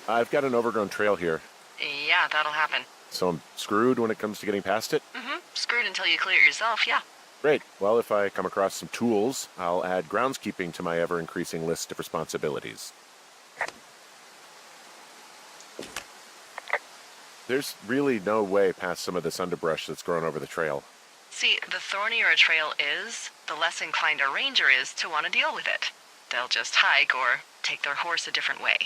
I've got an overgrown trail here, Yeah, that'll happen. so I'm screwed when it comes to getting past it? Screwed until you clear it yourself, yeah. Great. Well, if I come across some tools, I'll add groundskeeping to my ever-increasing list of responsibilities. There's really no way past some of this underbrush that's grown over the trail. See, the thornier a trail is, the less inclined a ranger is to want to deal with it. They'll just hike or take their horse a different way.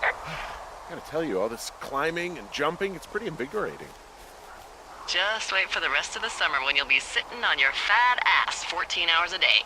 I gotta tell you, all this climbing and jumping, it's pretty invigorating. Just wait for the rest of the summer when you'll be sitting on your fat ass 14 hours a day.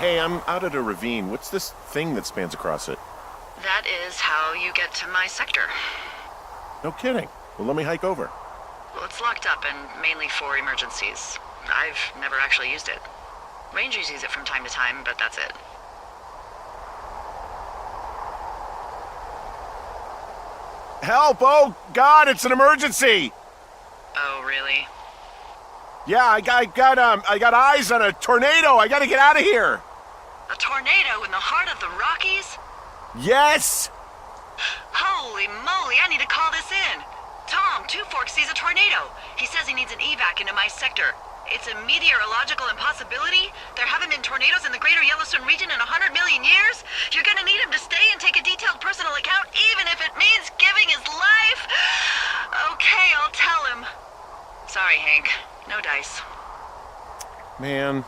Hey, I'm out at a ravine. What's this thing that spans across it? That is how you get to my sector. No kidding. Well, let me hike over. Well, it's locked up and mainly for emergencies. I've never actually used it. Rangers use it from time to time, but that's it. Help! Oh, God, it's an emergency! Oh, really? Yeah, I got eyes on a tornado. I gotta get out of here. A tornado in the heart of the Rockies? Yes! Holy moly, I need to call this in. Tom, Two Forks sees a tornado. He says he needs an evac into my sector. It's a meteorological impossibility. There haven't been tornadoes in the greater Yellowstone region in 100 million years. You're gonna need him to stay and take a detailed personal account, even if it means giving his life. Okay, I'll tell him. Sorry, Hank. No dice. Man.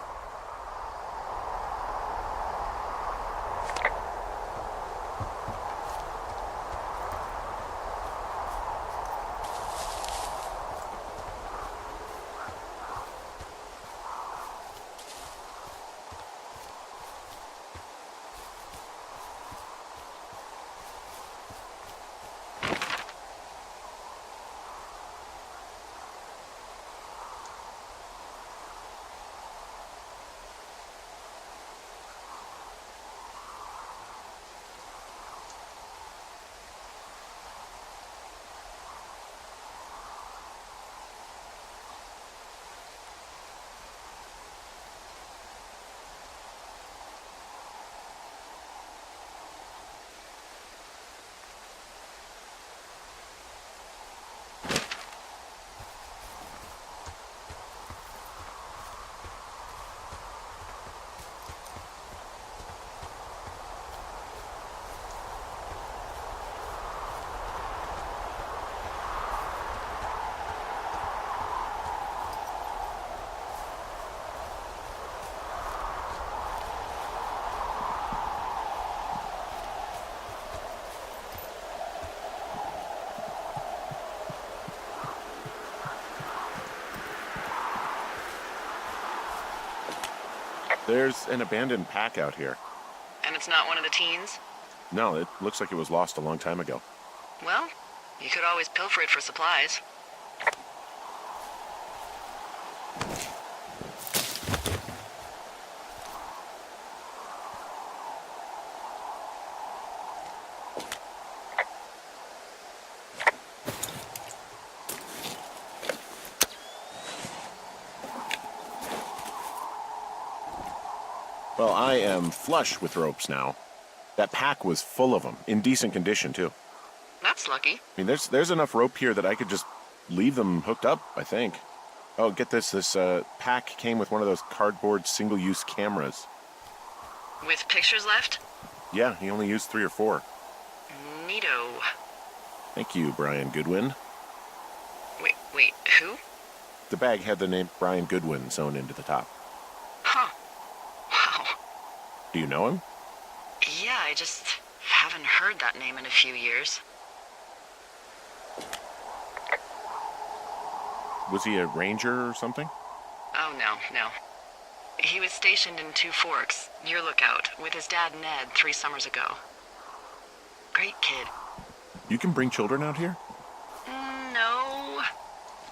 There's an abandoned pack out here. And it's not one of the teens? No, it looks like it was lost a long time ago. Well, you could always pilfer it for supplies. Well, I am flush with ropes now. That pack was full of them, in decent condition, too. That's lucky. I mean, there's enough rope here that I could just leave them hooked up, I think. Oh, get this. This pack came with one of those cardboard single-use cameras. With pictures left? Yeah, he only used 3 or 4. Neato. Thank you, Brian Goodwin. Wait, who? The bag had the name Brian Goodwin sewn into the top. Huh. Wow. Do you know him? Yeah, I just haven't heard that name in a few years. Was he a ranger or something? Oh, no. He was stationed in Two Forks, your lookout, with his dad Ned 3 summers ago. Great kid. You can bring children out here? No.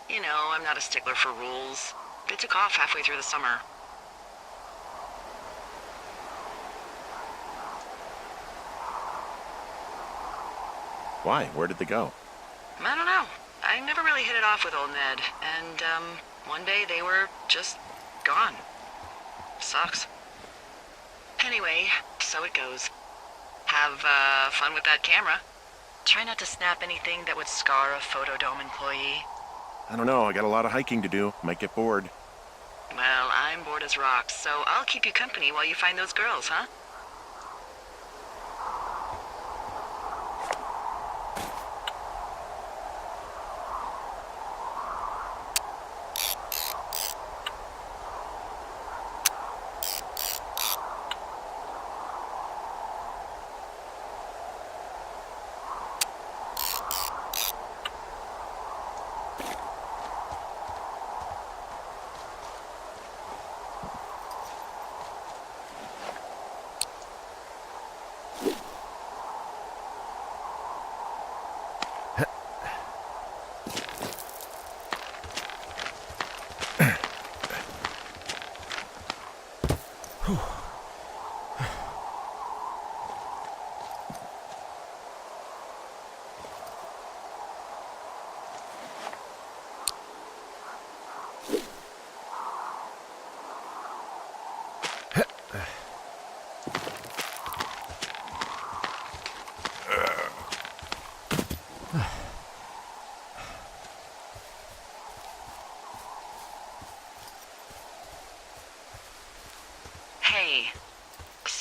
You know, I'm not a stickler for rules. They took off halfway through the summer. Why? Where did they go? I don't know. I never really hit it off with old Ned, and, one day they were just gone. Sucks. Anyway, so it goes. Have, fun with that camera. Try not to snap anything that would scar a Photodome employee. I don't know. I got a lot of hiking to do. Might get bored. Well, I'm bored as rocks, so I'll keep you company while you find those girls, huh?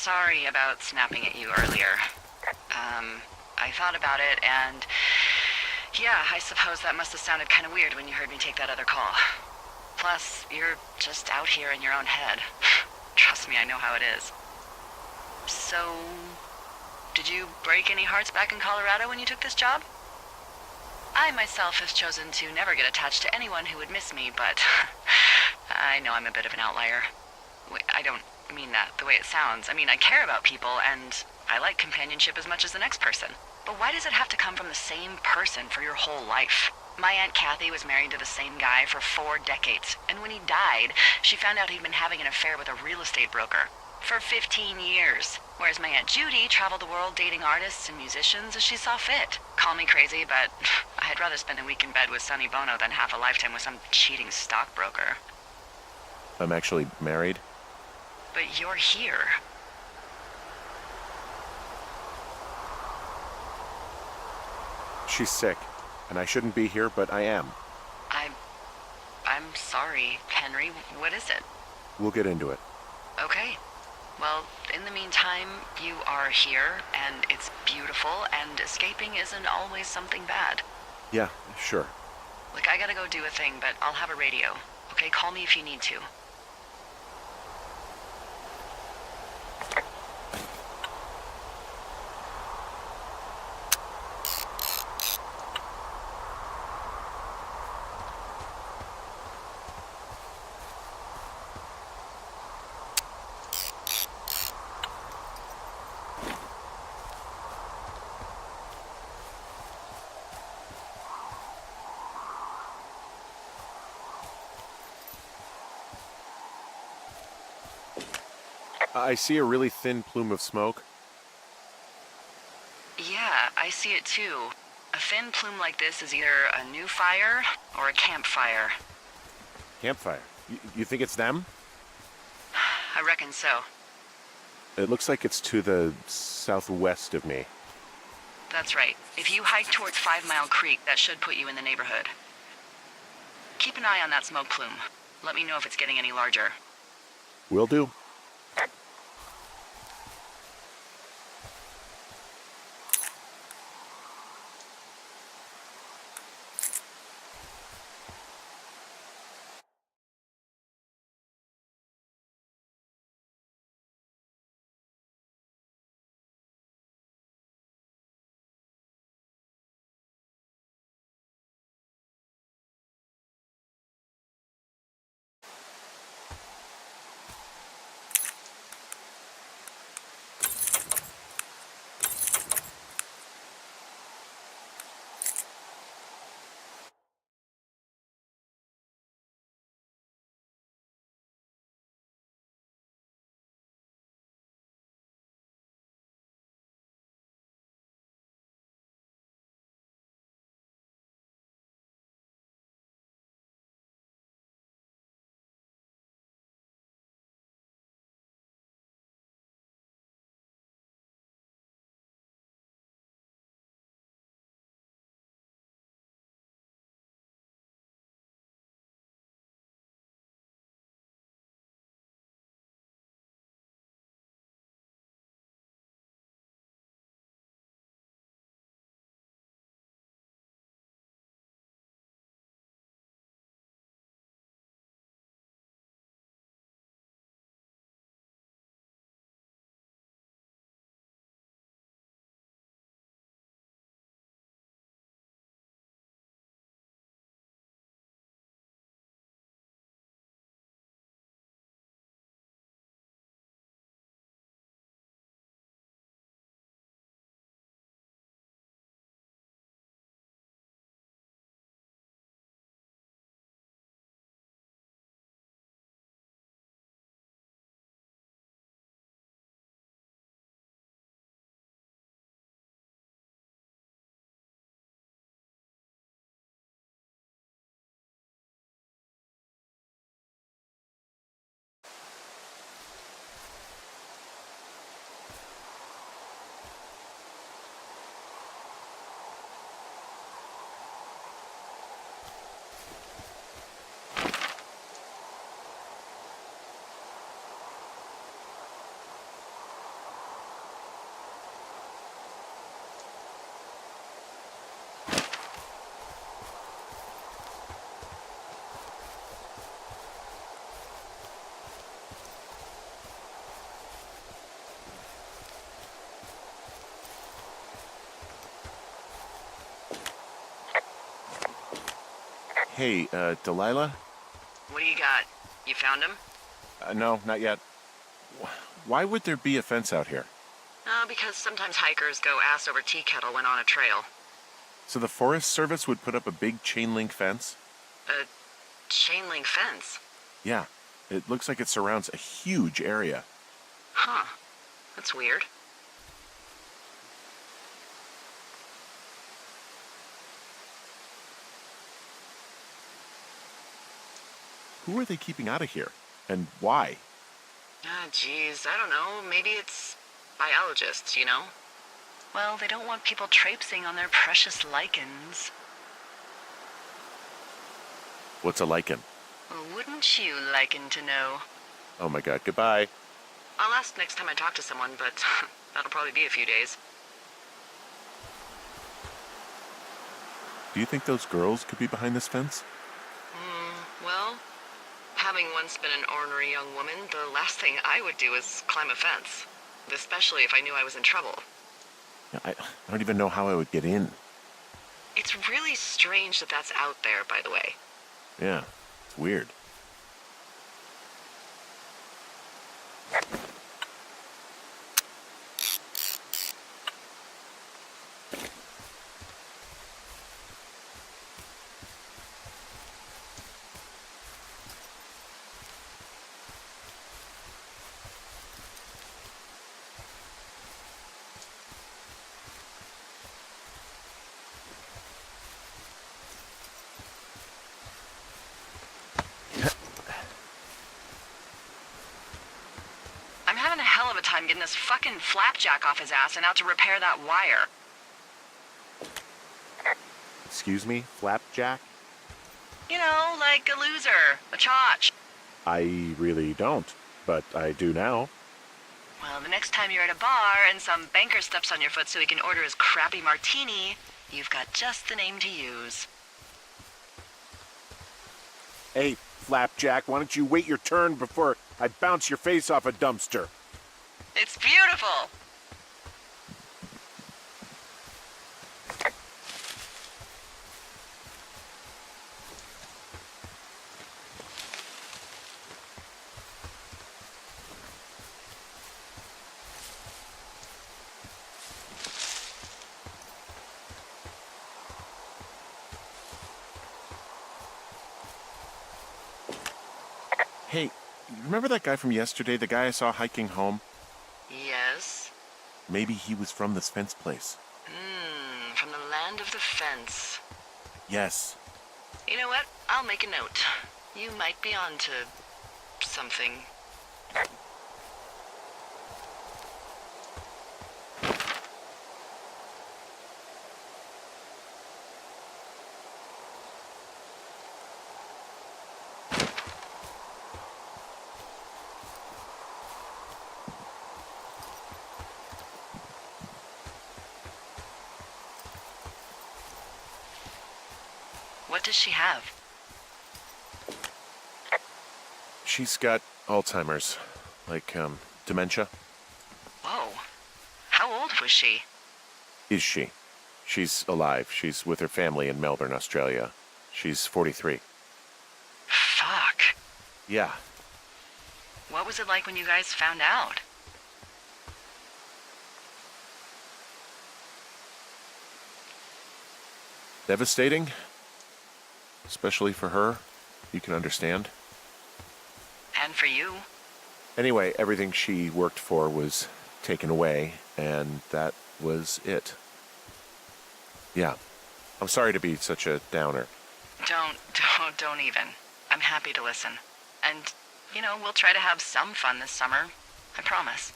sorry about snapping at you earlier. I thought about it, and yeah, I suppose that must have sounded kind of weird when you heard me take that other call. Plus, you're just out here in your own head. Trust me, I know how it is. So, did you break any hearts back in Colorado when you took this job? I myself have chosen to never get attached to anyone who would miss me, but I know I'm a bit of an outlier. I don't mean that the way it sounds. I mean, I care about people, and I like companionship as much as the next person. But why does it have to come from the same person for your whole life? My Aunt Kathy was married to the same guy for 4 decades, and when he died, she found out he'd been having an affair with a real estate broker for 15 years. Whereas my Aunt Judy traveled the world dating artists and musicians as she saw fit. Call me crazy, but I'd rather spend a week in bed with Sonny Bono than half a lifetime with some cheating stockbroker. I'm actually married. But you're here. She's sick, and I shouldn't be here, but I am. I'm sorry, Henry. What is it? We'll get into it. Okay. Well, in the meantime, you are here, and it's beautiful, and escaping isn't always something bad. Yeah, sure. Look, I gotta go do a thing, but I'll have a radio. Okay, call me if you need to. I see a really thin plume of smoke. Yeah, I see it too. A thin plume like this is either a new fire or a campfire. Campfire. You think it's them? I reckon so. It looks like it's to the southwest of me. That's right. If you hike towards 5 Mile Creek, that should put you in the neighborhood. Keep an eye on that smoke plume. Let me know if it's getting any larger. Will do. Hey, Delilah? What do you got? You found him? No, not yet. Why would there be a fence out here? Because sometimes hikers go ass over tea kettle when on a trail. So the Forest Service would put up a big chain link fence? A chain link fence? Yeah. It looks like it surrounds a huge area. Huh. That's weird. Who are they keeping out of here? And why? Geez, I don't know. Maybe it's biologists, you know? Well, they don't want people traipsing on their precious lichens. What's a lichen? Well, wouldn't you liken to know? Oh my god, goodbye. I'll ask next time I talk to someone, but that'll probably be a few days. Do you think those girls could be behind this fence? Well, having once been an ornery young woman, the last thing I would do is climb a fence. Especially if I knew I was in trouble. Yeah, I don't even know how I would get in. It's really strange that that's out there, by the way. Yeah, it's weird. I'm having a hell of a time getting this fucking flapjack off his ass and out to repair that wire. Excuse me, Flapjack? You know, like a loser, a chotch. I really don't, but I do now. Well, the next time you're at a bar and some banker steps on your foot so he can order his crappy martini, you've got just the name to use. Hey, Flapjack, why don't you wait your turn before I bounce your face off a dumpster? It's beautiful! Hey, remember that guy from yesterday, the guy I saw hiking home? Yes? Maybe he was from this fence place. From the land of the fence. Yes. You know what? I'll make a note. You might be onto something. What does she have? She's got Alzheimer's. Like, dementia. Whoa. How old was she? Is she? She's alive. She's with her family in Melbourne, Australia. She's 43. Fuck. Yeah. What was it like when you guys found out? Devastating. Especially for her. You can understand. And for you. Anyway, everything she worked for was taken away, and that was it. Yeah. I'm sorry to be such a downer. Don't even. I'm happy to listen. And, you know, we'll try to have some fun this summer. I promise.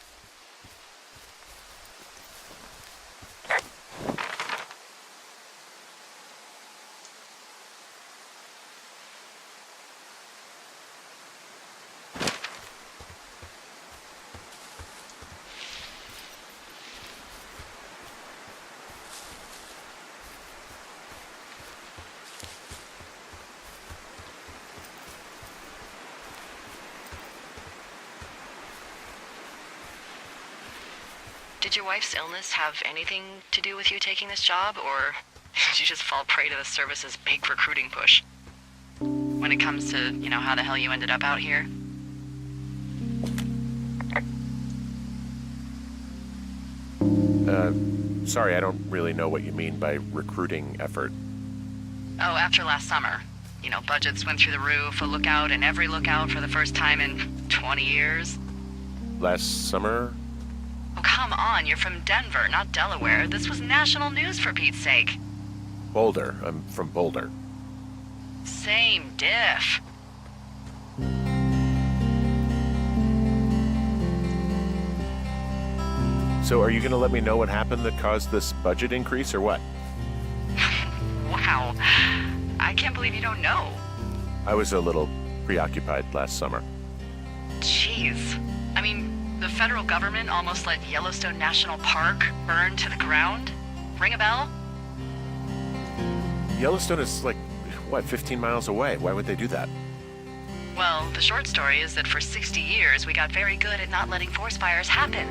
Did your wife's illness have anything to do with you taking this job, or did you just fall prey to the service's big recruiting push? when it comes to, how the hell you ended up out here? Sorry, I don't really know what you mean by recruiting effort. Oh, after last summer. Budgets went through the roof, a lookout in every lookout for the first time in 20 years. Last summer? Oh, come on, you're from Denver, not Delaware. This was national news for Pete's sake. Boulder. I'm from Boulder. Same diff. So are you going to let me know what happened that caused this budget increase or what? Wow. I can't believe you don't know. I was a little preoccupied last summer. Jeez. I mean, the federal government almost let Yellowstone National Park burn to the ground? Ring a bell? Yellowstone is 15 miles away. Why would they do that? Well, the short story is that for 60 years, we got very good at not letting forest fires happen.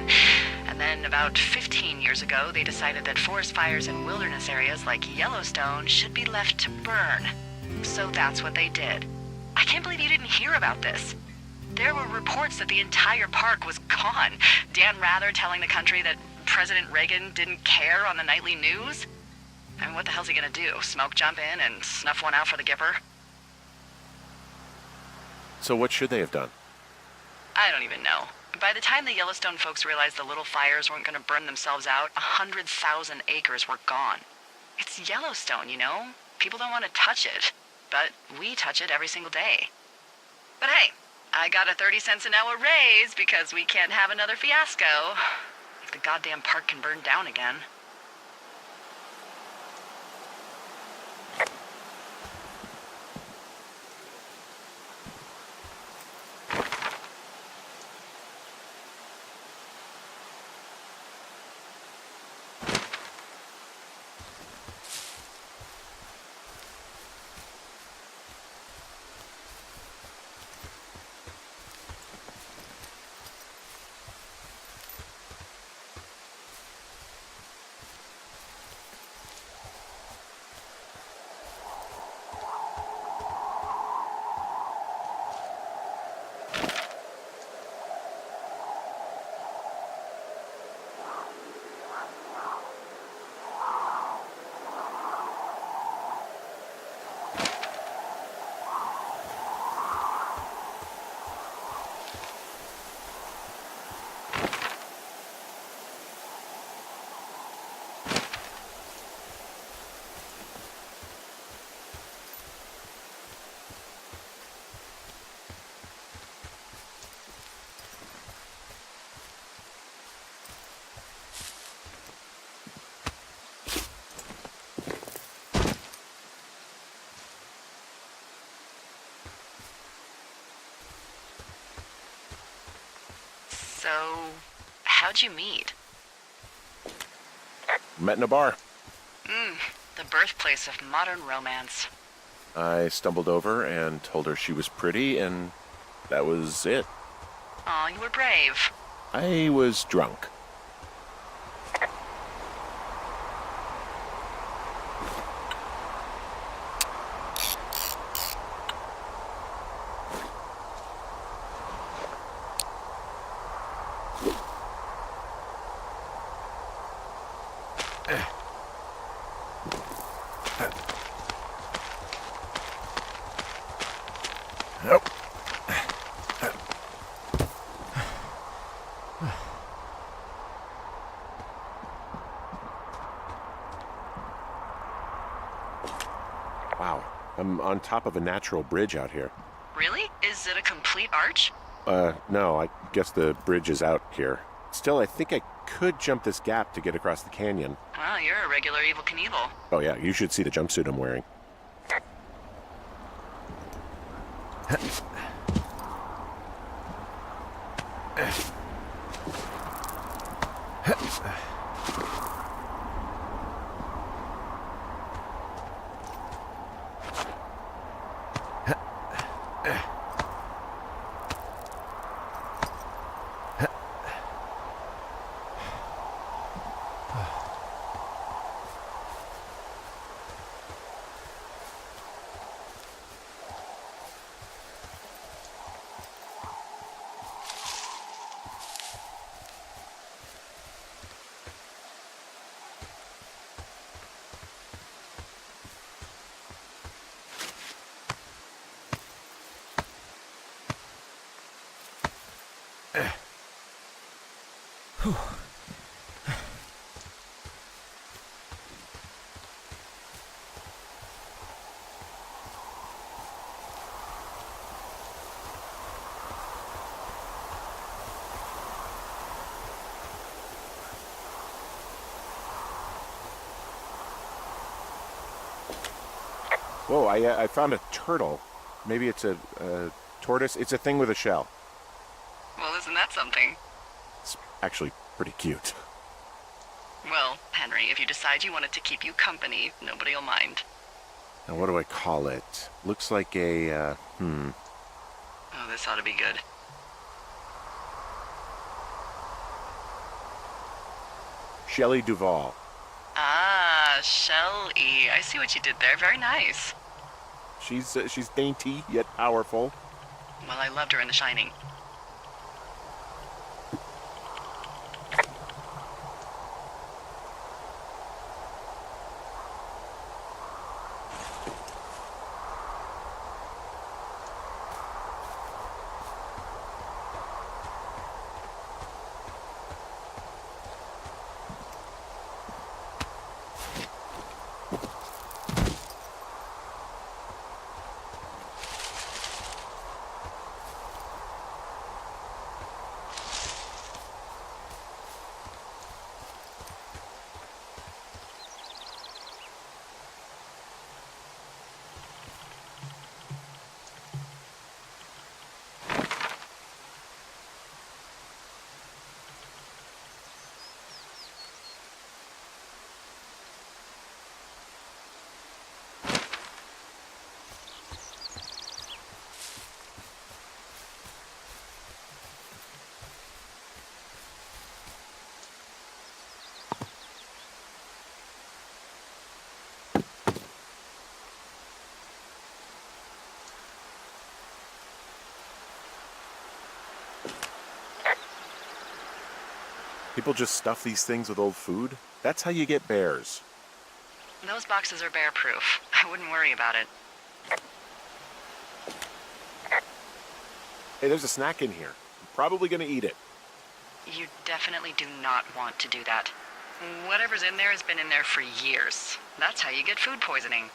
And then about 15 years ago, they decided that forest fires in wilderness areas like Yellowstone should be left to burn. So that's what they did. I can't believe you didn't hear about this. There were reports that the entire park was gone. Dan Rather telling the country that President Reagan didn't care on the nightly news. I mean, what the hell's he gonna do? Smoke jump in and snuff one out for the Gipper? So what should they have done? I don't even know. By the time the Yellowstone folks realized the little fires weren't going to burn themselves out, 100,000 acres were gone. It's Yellowstone, People don't want to touch it. But we touch it every single day. But hey, I got a 30 cents an hour raise because we can't have another fiasco. If the goddamn park can burn down again. So, how'd you meet? Met in a bar. The birthplace of modern romance. I stumbled over and told her she was pretty, and that was it. Aw, you were brave. I was drunk. Nope. Wow, I'm on top of a natural bridge out here. Really? Is it a complete arch? No, I guess the bridge is out here. Still, I think I could jump this gap to get across the canyon. Well, you're a regular Evel Knievel. Oh yeah, you should see the jumpsuit I'm wearing. Whoa, I found a turtle. Maybe it's a tortoise. It's a thing with a shell. Well, isn't that something? It's actually pretty cute. Well, Henry, if you decide you want it to keep you company, nobody will mind. Now, what do I call it? Looks like a, Oh, this ought to be good. Shelley Duvall. Ah, Shelley. I see what you did there. Very nice. She's dainty yet powerful. Well, I loved her in The Shining. People just stuff these things with old food. That's how you get bears. Those boxes are bear-proof. I wouldn't worry about it. Hey, there's a snack in here. I'm probably gonna eat it. You definitely do not want to do that. Whatever's in there has been in there for years. That's how you get food poisoning.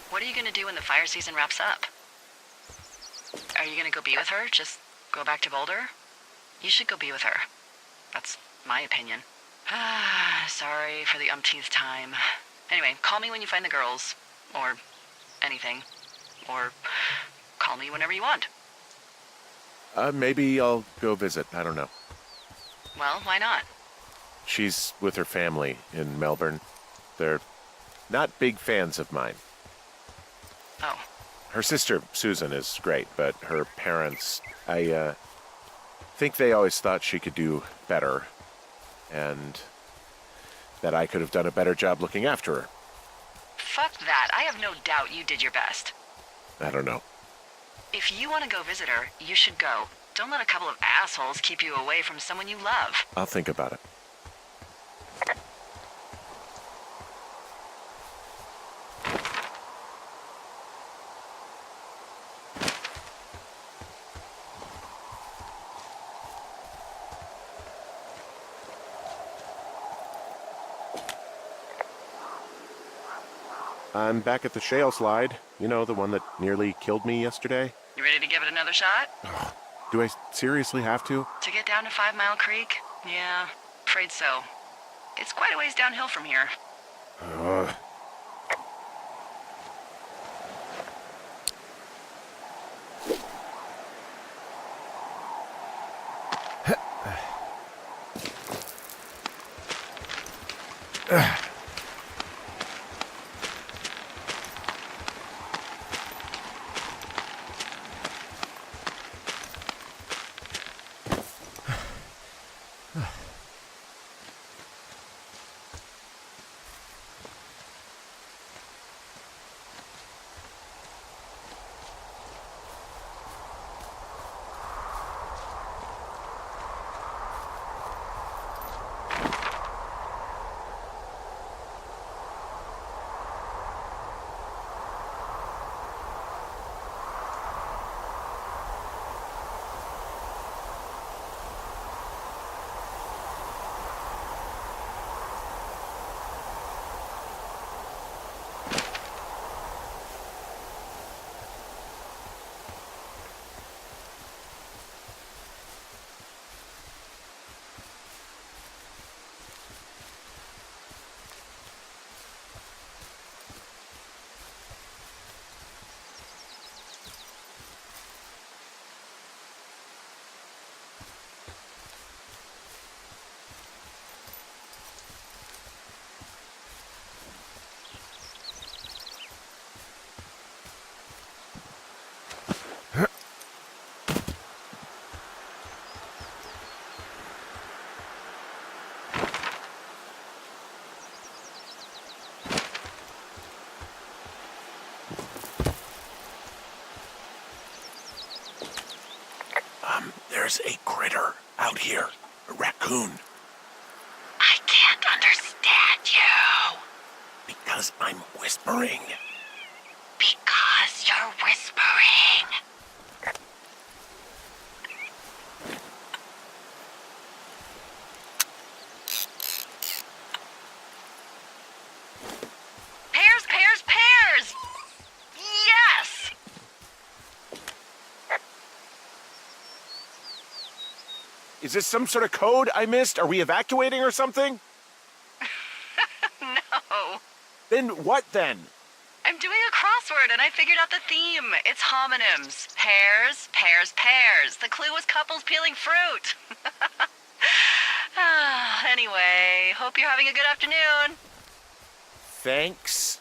What are you gonna do when the fire season wraps up? Are you gonna go be with her? Just go back to Boulder? You should go be with her. That's my opinion. Sorry for the umpteenth time. Anyway, call me when you find the girls. Or anything. Or call me whenever you want. Maybe I'll go visit. I don't know. Well, why not? She's with her family in Melbourne. They're not big fans of mine. Oh. Her sister, Susan, is great, but her parents, I think they always thought she could do better, and that I could have done a better job looking after her. Fuck that. I have no doubt you did your best. I don't know. If you want to go visit her, you should go. Don't let a couple of assholes keep you away from someone you love. I'll think about it. I'm back at the shale slide. You know, the one that nearly killed me yesterday. You ready to give it another shot? Do I seriously have to? To get down to 5 Mile Creek? Yeah, afraid so. It's quite a ways downhill from here. Ugh. There's a critter out here. A raccoon. I can't understand you. Because I'm whispering. Because you're whispering. Pears, pears, pears! Yes! Is this some sort of code I missed? Are we evacuating or something? No. Then what then? I'm doing a crossword and I figured out the theme. It's homonyms. Pears, pears, pears. The clue was couples peeling fruit. Anyway, hope you're having a good afternoon. Thanks.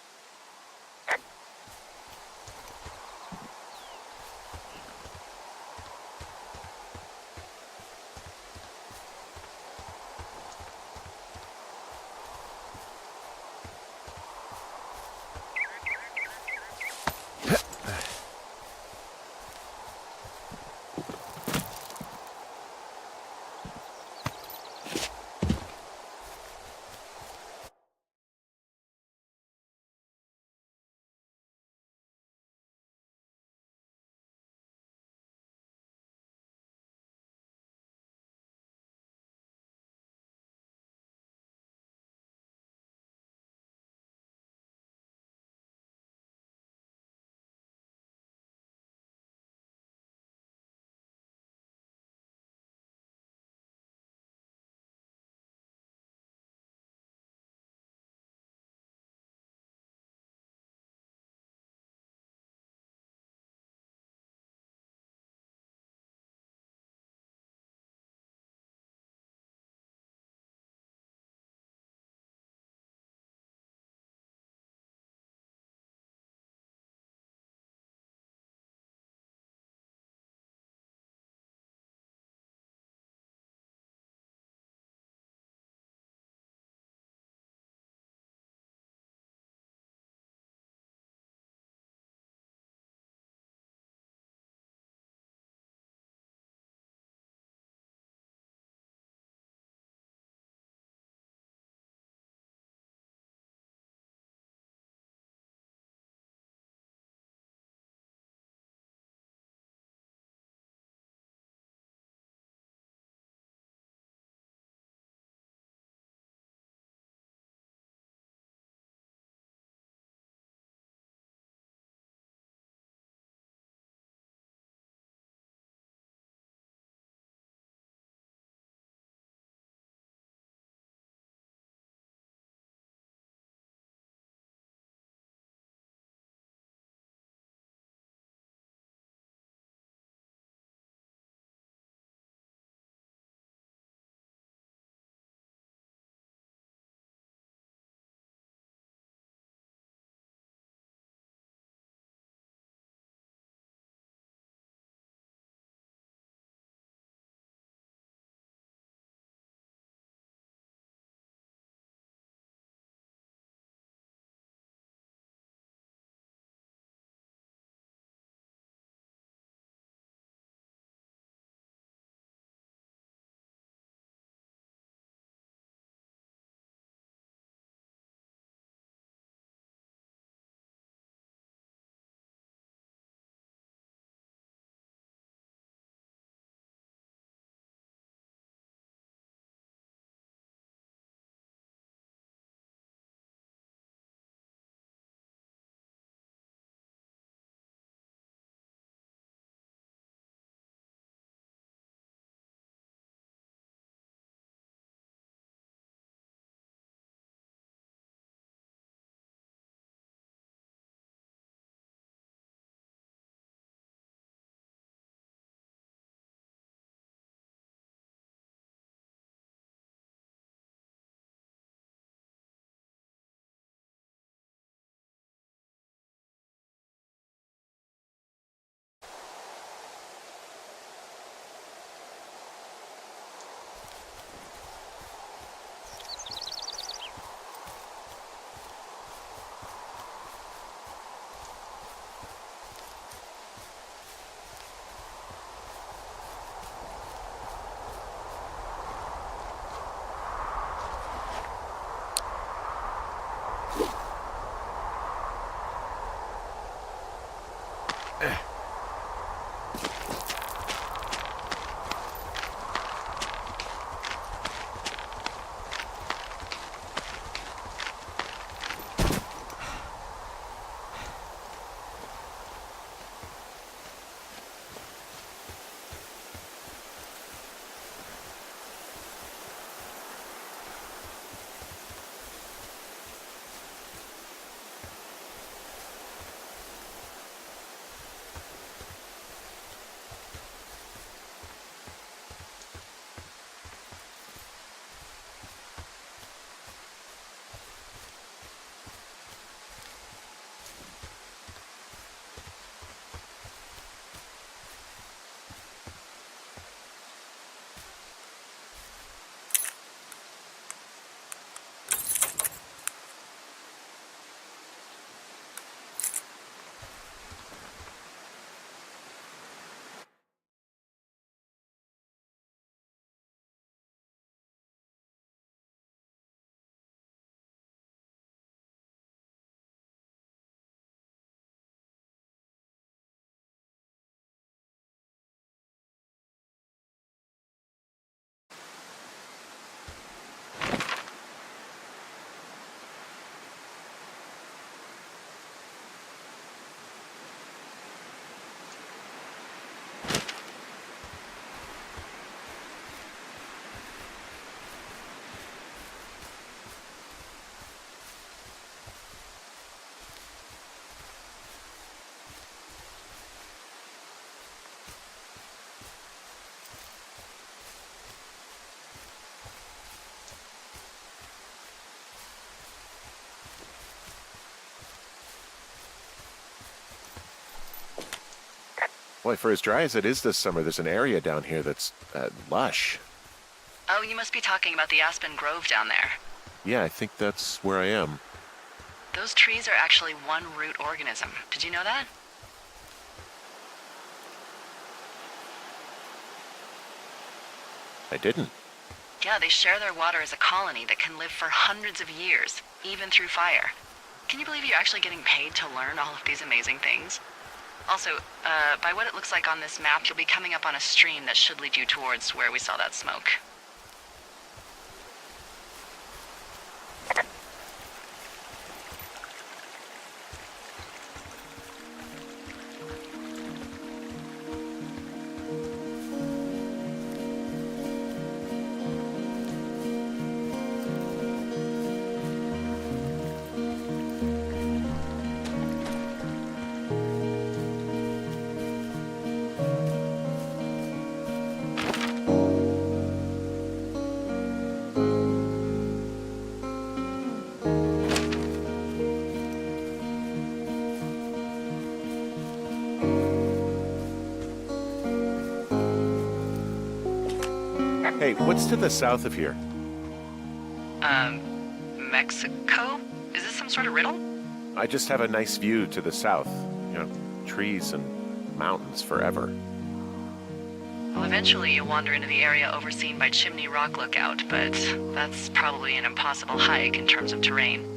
Boy, for as dry as it is this summer, there's an area down here that's lush. Oh, you must be talking about the Aspen Grove down there. Yeah, I think that's where I am. Those trees are actually one root organism. Did you know that? I didn't. Yeah, they share their water as a colony that can live for hundreds of years, even through fire. Can you believe you're actually getting paid to learn all of these amazing things? Also, by what it looks like on this map, you'll be coming up on a stream that should lead you towards where we saw that smoke. Hey, what's to the south of here? Mexico? Is this some sort of riddle? I just have a nice view to the south. You know, trees and mountains forever. Well, eventually you'll wander into the area overseen by Chimney Rock Lookout, but that's probably an impossible hike in terms of terrain.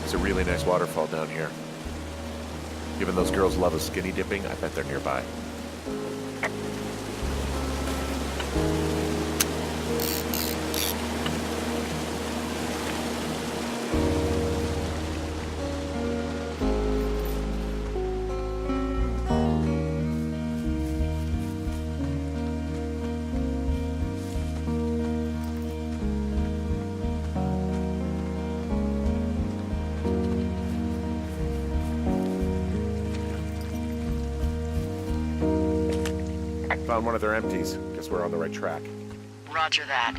It's a really nice waterfall down here. Given those girls love a skinny dipping, I bet they're nearby. Found one of their empties. Guess we're on the right track. Roger that.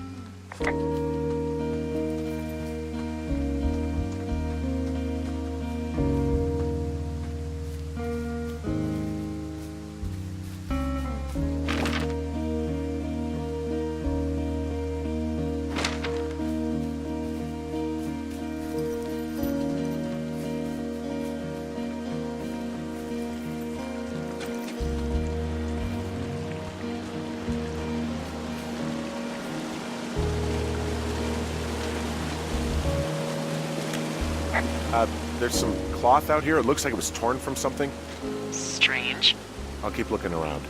There's some cloth out here. It looks like it was torn from something. Strange. I'll keep looking around.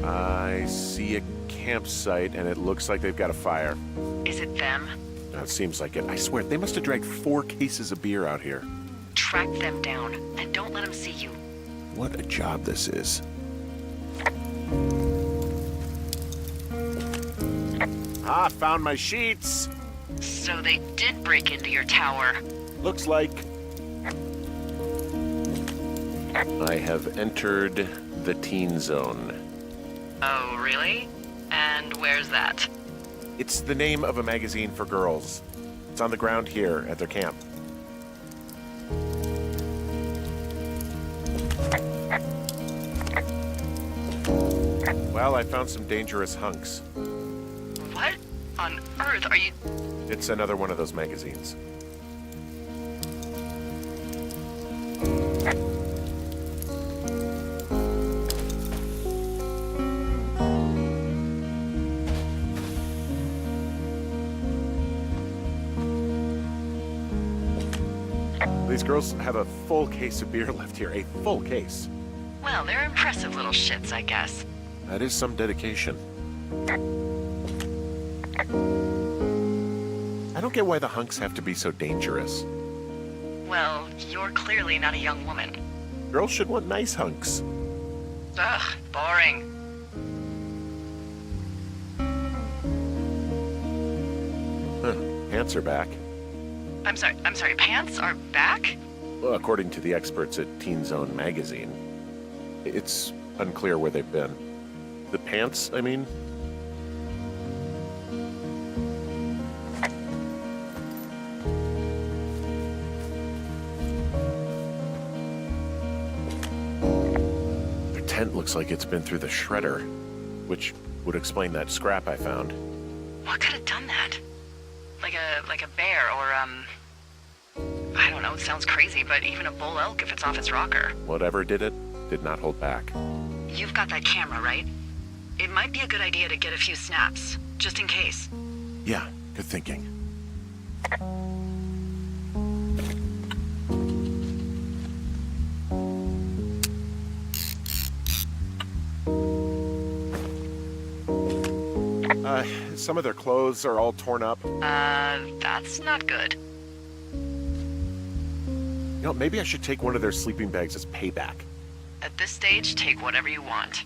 I see a campsite, and it looks like they've got a fire. Is it them? It seems like it. I swear, they must have dragged 4 cases of beer out here. Track them down, and don't let them see you. What a job this is. Ah, found my sheets. So they did break into your tower. Looks like I have entered the teen zone. Oh, really? And where's that? It's the name of a magazine for girls. It's on the ground here at their camp. Well, I found some dangerous hunks. What on earth are you... It's another one of those magazines. These girls have a full case of beer left here. A full case. Well, they're impressive little shits, I guess. That is some dedication. I don't get why the hunks have to be so dangerous. Well, you're clearly not a young woman. Girls should want nice hunks. Ugh, boring. Huh, pants are back. I'm sorry, pants are back? Well, according to the experts at Teen Zone magazine. It's unclear where they've been. The pants, I mean? Their tent looks like it's been through the shredder, which would explain that scrap I found. What could have done that? Like a bear or, I don't know, it sounds crazy, but even a bull elk if it's off its rocker. Whatever did it, did not hold back. You've got that camera, right? It might be a good idea to get a few snaps, just in case. Yeah, good thinking. Some of their clothes are all torn up. That's not good. You know, maybe I should take one of their sleeping bags as payback. At this stage, take whatever you want.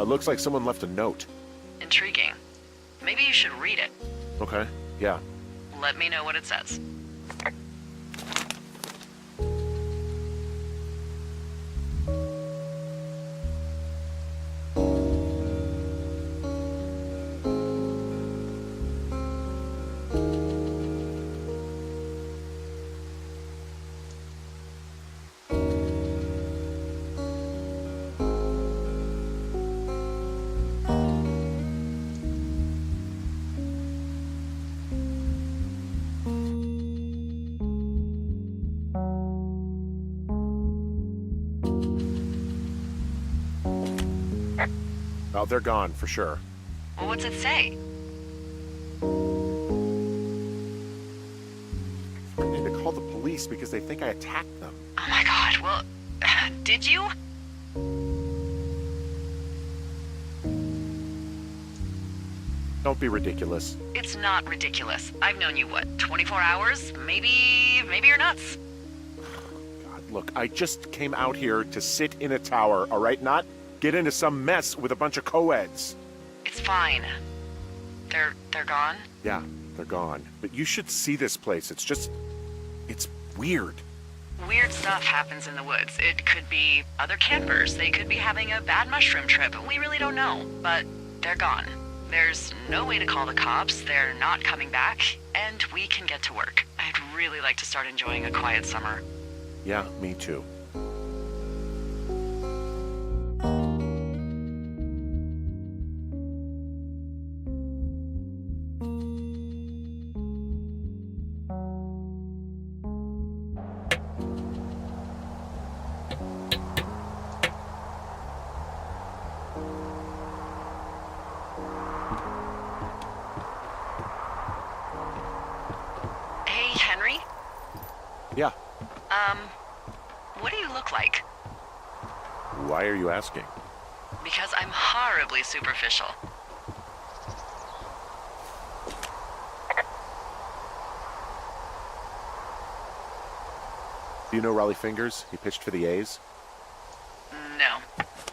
Looks like someone left a note. Intriguing. Maybe you should read it. Okay, yeah. Let me know what it says. Oh, they're gone, for sure. Well, what's it say? Threatening to call the police because they think I attacked them. Oh my god, well, did you? Don't be ridiculous. It's not ridiculous. I've known you, what, 24 hours? Maybe you're nuts. God, look, I just came out here to sit in a tower, all right? Not get into some mess with a bunch of co-eds. It's fine. They're gone? Yeah, they're gone. But you should see this place. It's weird. Weird stuff happens in the woods. It could be other campers. They could be having a bad mushroom trip. We really don't know, but they're gone. There's no way to call the cops, they're not coming back, and we can get to work. I'd really like to start enjoying a quiet summer. Yeah, me too. Hey, Henry? Yeah. What do you look like? Why are you asking? Because I'm horribly superficial. Do you know Raleigh Fingers? He pitched for the A's. No.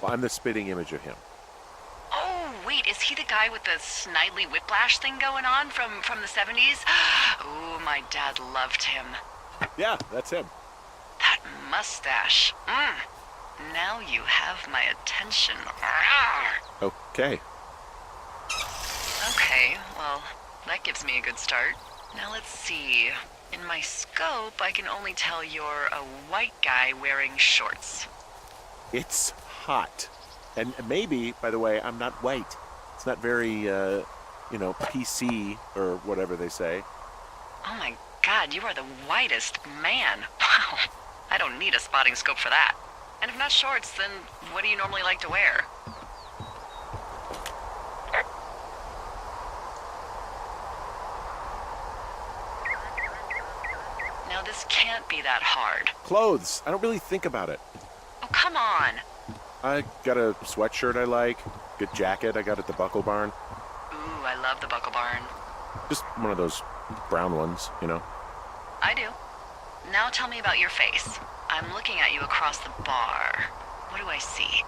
Well, I'm the spitting image of him. Oh, wait, is he the guy with the snidely whiplash thing going on from the 70s? Ooh, my dad loved him. Yeah, that's him. That mustache. Now you have my attention. Okay. Okay, well, that gives me a good start. Now let's see. In my scope, I can only tell you're a white guy wearing shorts. It's hot. And maybe, by the way, I'm not white. It's not very, PC or whatever they say. Oh my god, you are the whitest man. Wow. I don't need a spotting scope for that. And if not shorts, then what do you normally like to wear? Now this can't be that hard. Clothes. I don't really think about it. Oh, come on. I got a sweatshirt I like. Good jacket I got at the Buckle Barn. Ooh, I love the Buckle Barn. Just one of those brown ones, you know. I do. Now tell me about your face. I'm looking at you across the bar. What do I see?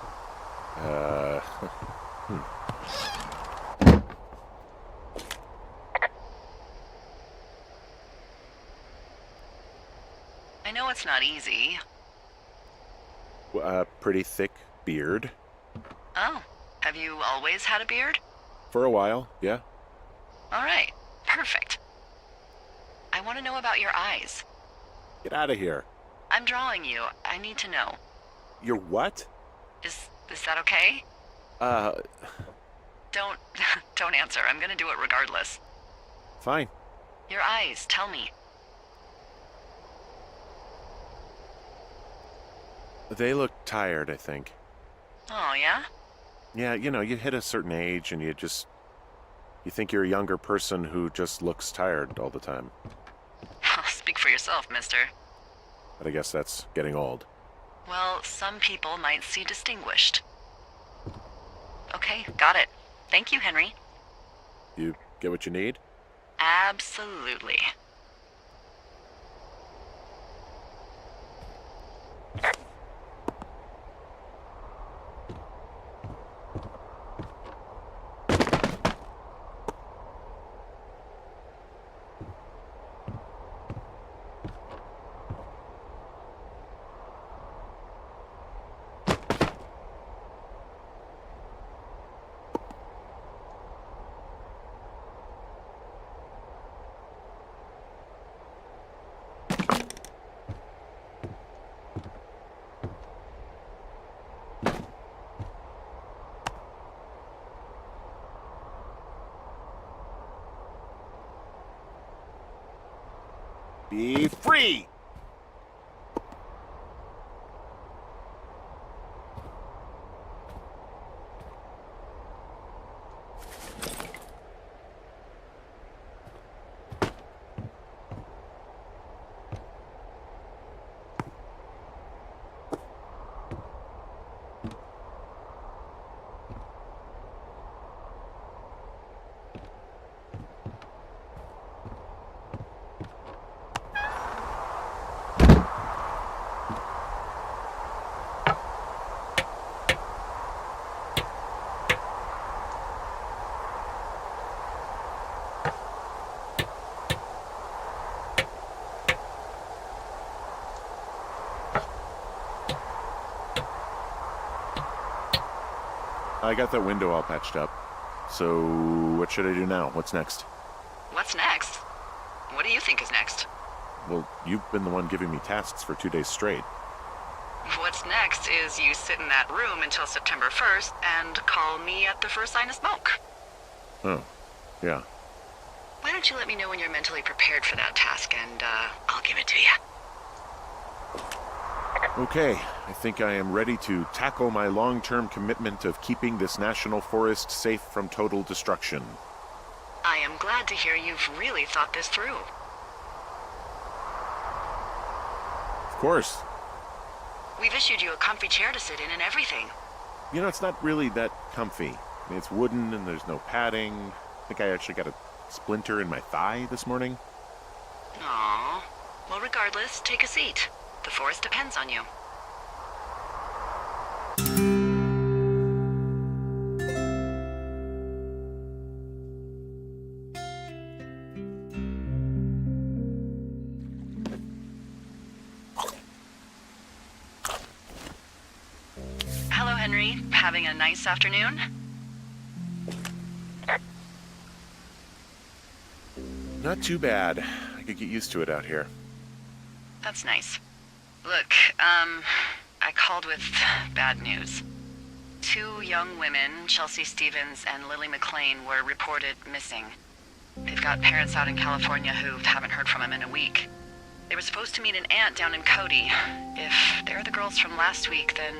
I know it's not easy. Pretty thick beard. Oh, have you always had a beard? For a while, yeah. All right, perfect. I want to know about your eyes. Get out of here. I'm drawing you. I need to know. You're what? Is that okay? Don't don't answer. I'm gonna do it regardless. Fine. Your eyes, tell me. They look tired, I think. Oh, yeah? Yeah, you hit a certain age and you think you're a younger person who just looks tired all the time. Speak for yourself, mister. But I guess that's getting old. Well, some people might see distinguished. Okay, got it. Thank you, Henry. You get what you need? Absolutely. Be free! I got that window all patched up. So, what should I do now? What's next? What's next? What do you think is next? Well, you've been the one giving me tasks for 2 days straight. What's next is you sit in that room until September 1st and call me at the first sign of smoke. Oh, yeah. Why don't you let me know when you're mentally prepared for that task, and I'll give it to you. Okay, I think I am ready to tackle my long-term commitment of keeping this national forest safe from total destruction. I am glad to hear you've really thought this through. Of course. We've issued you a comfy chair to sit in and everything. You know, it's not really that comfy. I mean, it's wooden and there's no padding. I think I actually got a splinter in my thigh this morning. Aww. Well, regardless, take a seat. The forest depends on you. Hello, Henry. Having a nice afternoon? Not too bad. I could get used to it out here. That's nice. Look, I called with bad news. 2 young women, Chelsea Stevens and Lily McLean, were reported missing. They've got parents out in California who haven't heard from them in a week. They were supposed to meet an aunt down in Cody. If they're the girls from last week, then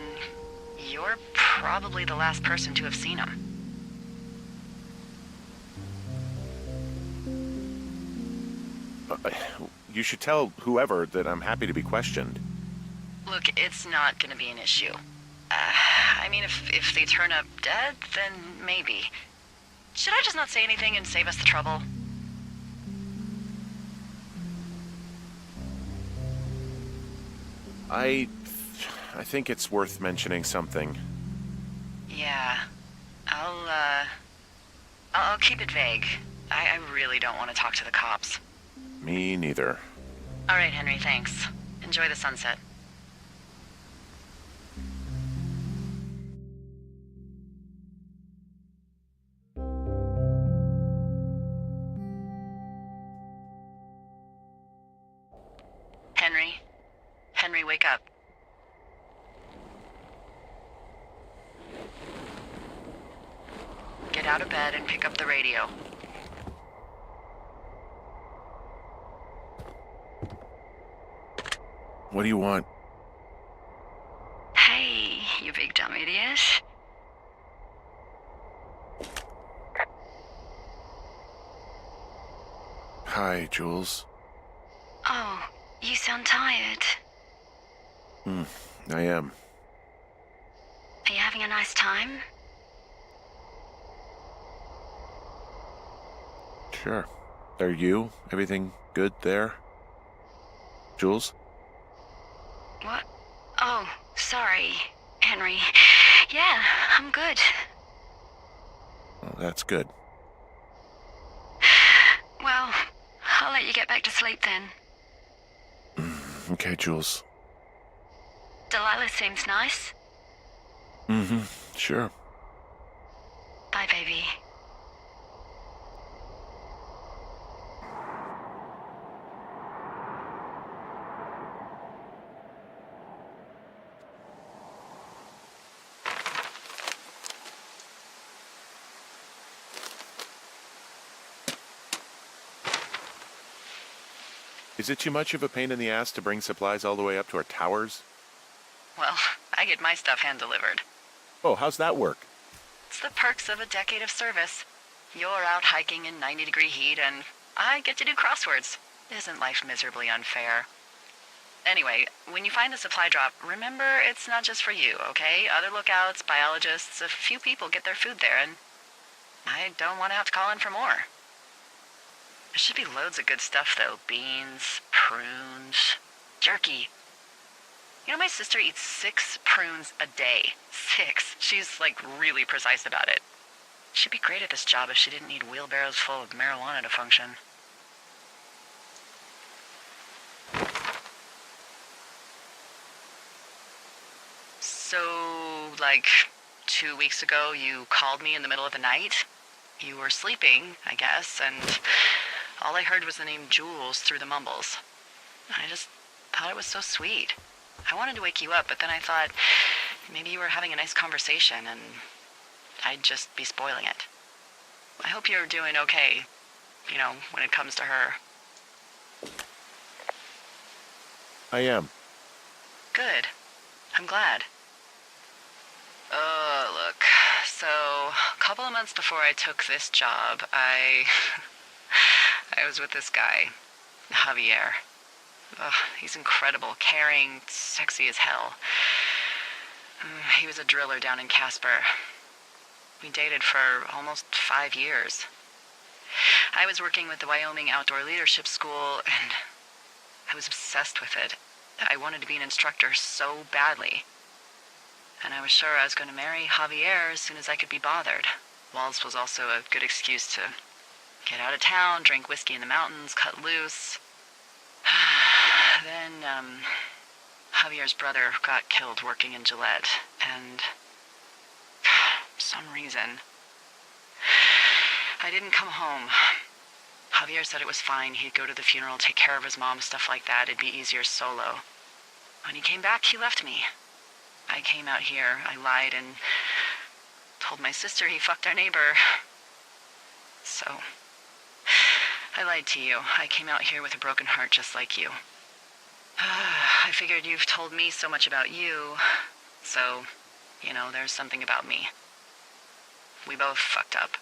you're probably the last person to have seen them. You should tell whoever that I'm happy to be questioned. Look, it's not gonna be an issue. I mean, if they turn up dead, then maybe. Should I just not say anything and save us the trouble? I think it's worth mentioning something. Yeah. I'll keep it vague. I really don't want to talk to the cops. Me neither. All right, Henry, thanks. Enjoy the sunset. Henry? Henry, wake up. Get out of bed and pick up the radio. What do you want? Hey, you big dumb idiot. Hi, Jules. Oh, you sound tired. I am. Are you having a nice time? Sure. Are you? Everything good there? Jules? What? Oh, sorry, Henry. Yeah, I'm good. Oh, that's good. Well, I'll let you get back to sleep then. Okay, Jules. Delilah seems nice. Sure. Bye, baby. Is it too much of a pain in the ass to bring supplies all the way up to our towers? Well, I get my stuff hand-delivered. Oh, how's that work? It's the perks of a decade of service. You're out hiking in 90-degree heat, and I get to do crosswords. Isn't life miserably unfair? Anyway, when you find a supply drop, remember it's not just for you, okay? Other lookouts, biologists, a few people get their food there, and I don't want to have to call in for more. There should be loads of good stuff, though. Beans, prunes, jerky. You know, my sister eats 6 prunes a day. 6. She's, like, really precise about it. She'd be great at this job if she didn't need wheelbarrows full of marijuana to function. So, like, 2 weeks ago, you called me in the middle of the night? You were sleeping, I guess, and all I heard was the name Jules through the mumbles. I just thought it was so sweet. I wanted to wake you up, but then I thought maybe you were having a nice conversation and I'd just be spoiling it. I hope you're doing okay, when it comes to her. I am. Good. I'm glad. Look. So, a couple of months before I took this job, I was with this guy, Javier. Ugh, he's incredible, caring, sexy as hell. He was a driller down in Casper. We dated for almost 5 years. I was working with the Wyoming Outdoor Leadership School, and I was obsessed with it. I wanted to be an instructor so badly. And I was sure I was going to marry Javier as soon as I could be bothered. Walls was also a good excuse to get out of town, drink whiskey in the mountains, cut loose. Then, Javier's brother got killed working in Gillette, and for some reason, I didn't come home. Javier said it was fine. He'd go to the funeral, take care of his mom, stuff like that. It'd be easier solo. When he came back, he left me. I came out here, I lied, and told my sister he fucked our neighbor. So, I lied to you. I came out here with a broken heart just like you. I figured you've told me so much about you, so, there's something about me. We both fucked up.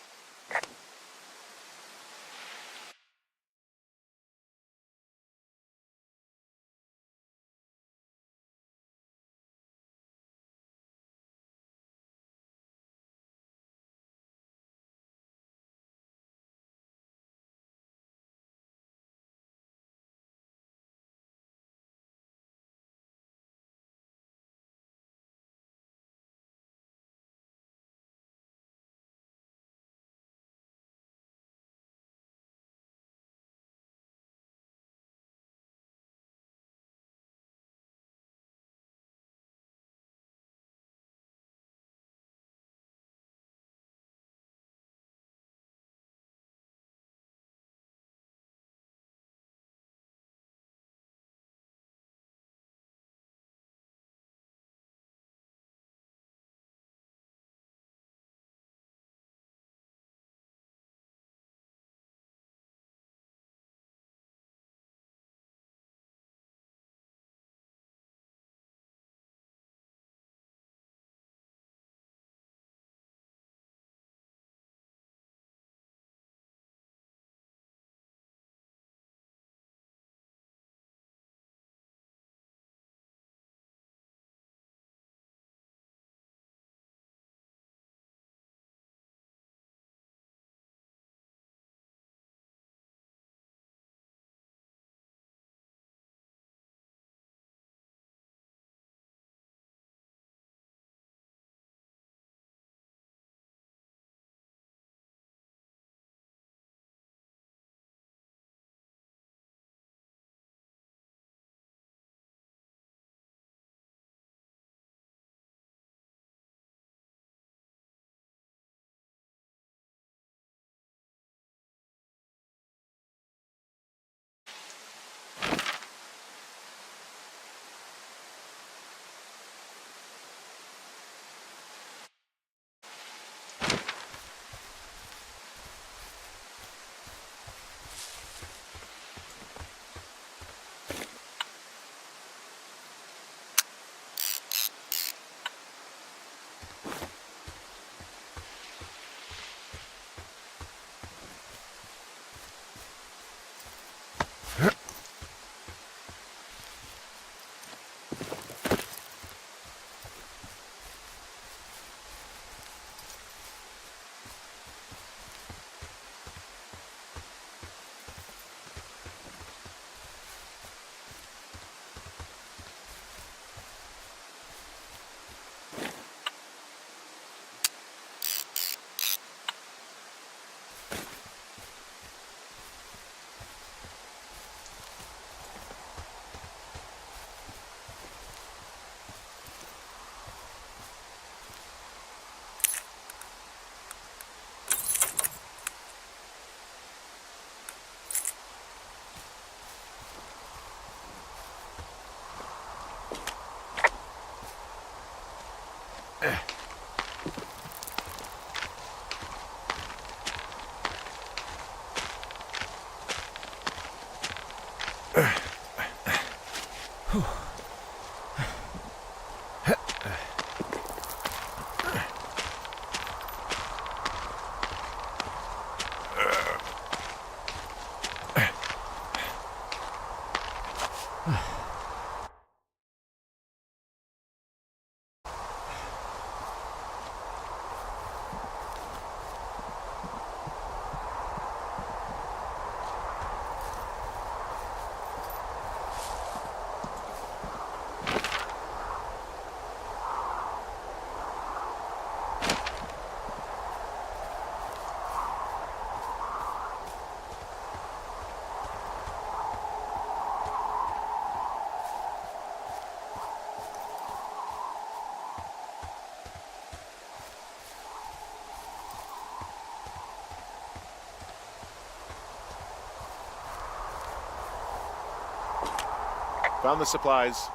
Found the supplies.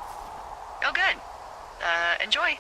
Oh, good. Enjoy.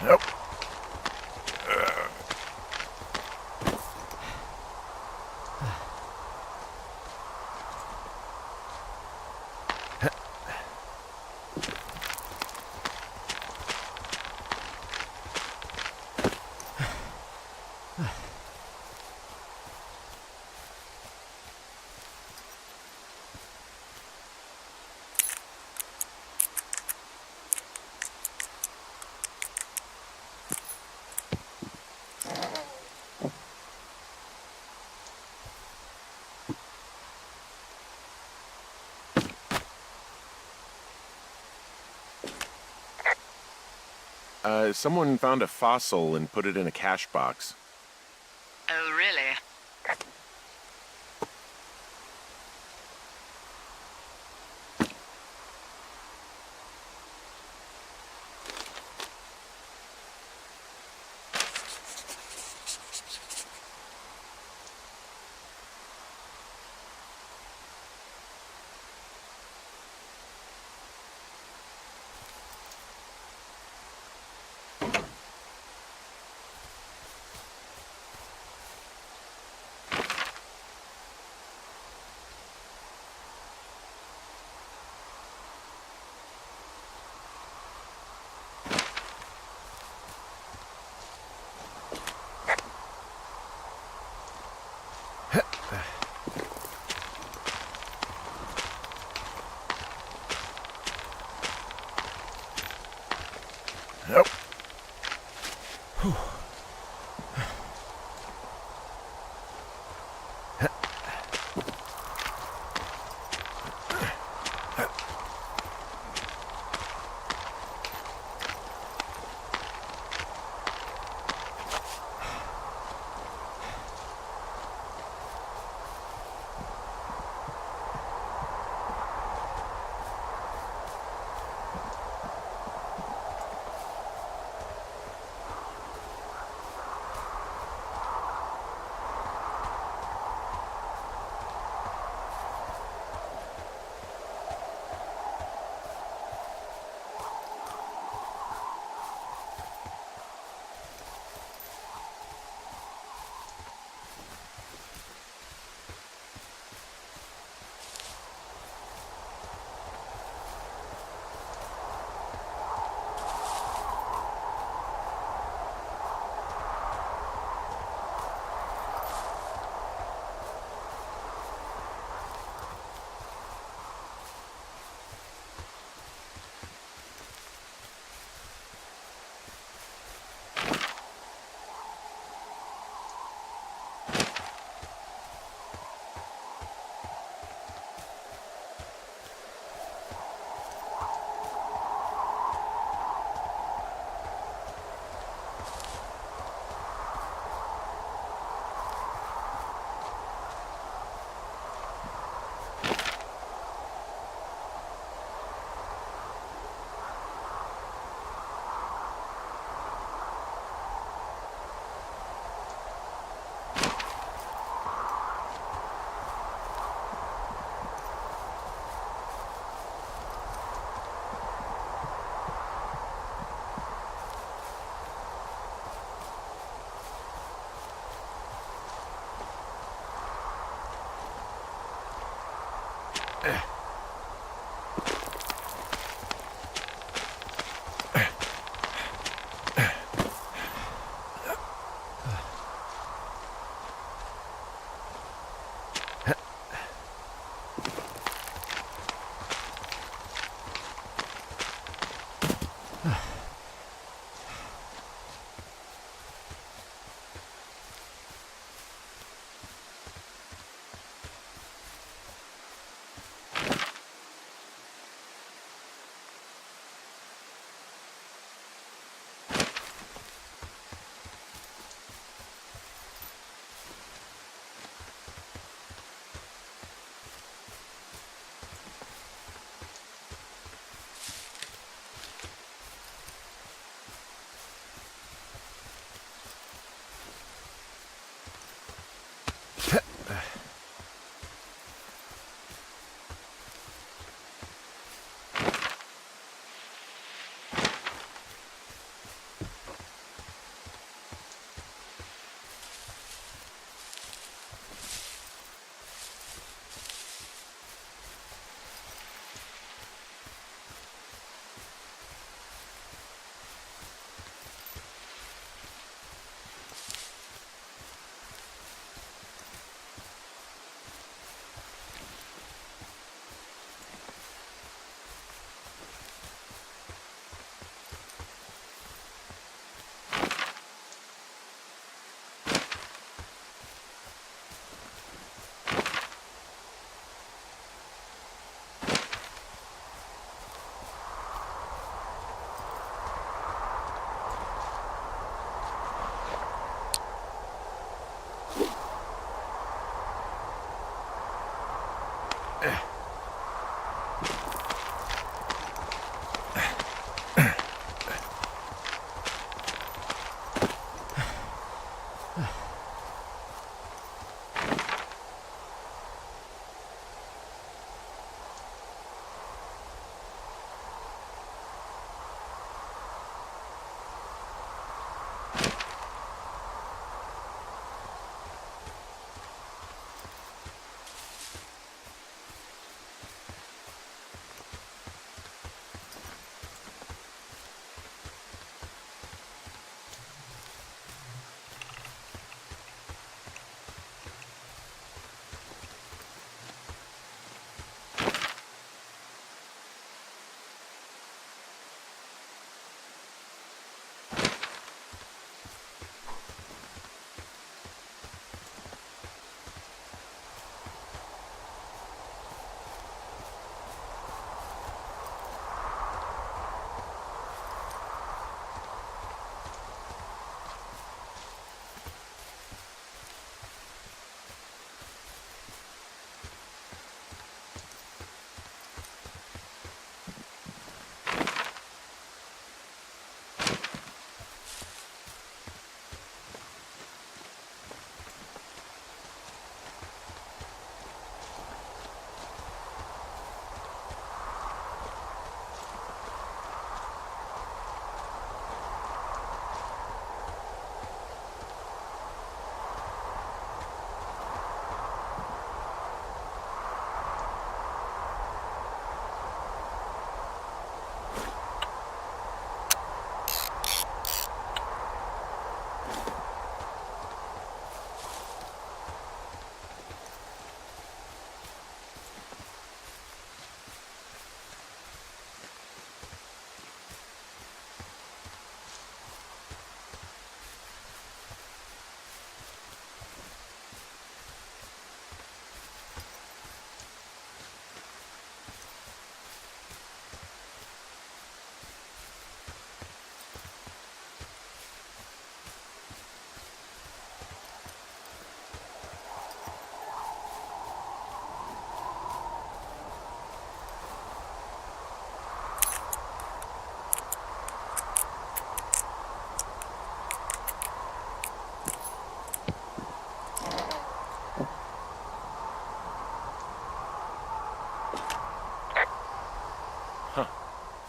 Nope. Someone found a fossil and put it in a cache box. Oh, really?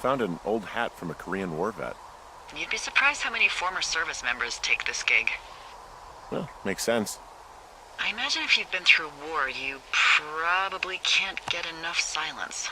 Found an old hat from a Korean War vet. You'd be surprised how many former service members take this gig. Well, makes sense. I I imagine if you've been through war, you probably can't get enough silence.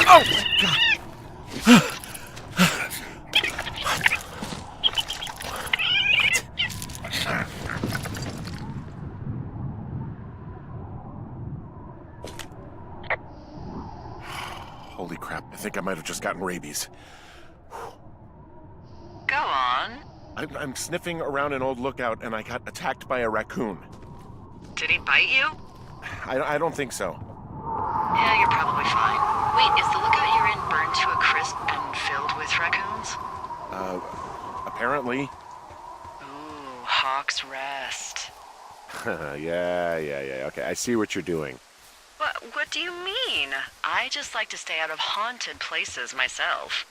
Oh, my God. Holy crap, I think I might have just gotten rabies. Go on. I'm sniffing around an old lookout and I got attacked by a raccoon. Did he bite you? I don't think so. Yeah, you're probably fine. Wait, is the lookout you're in burned to a crisp and filled with raccoons? Apparently. Ooh, Hawk's Rest. Yeah. Okay, I see what you're doing. What do you mean? I just like to stay out of haunted places myself.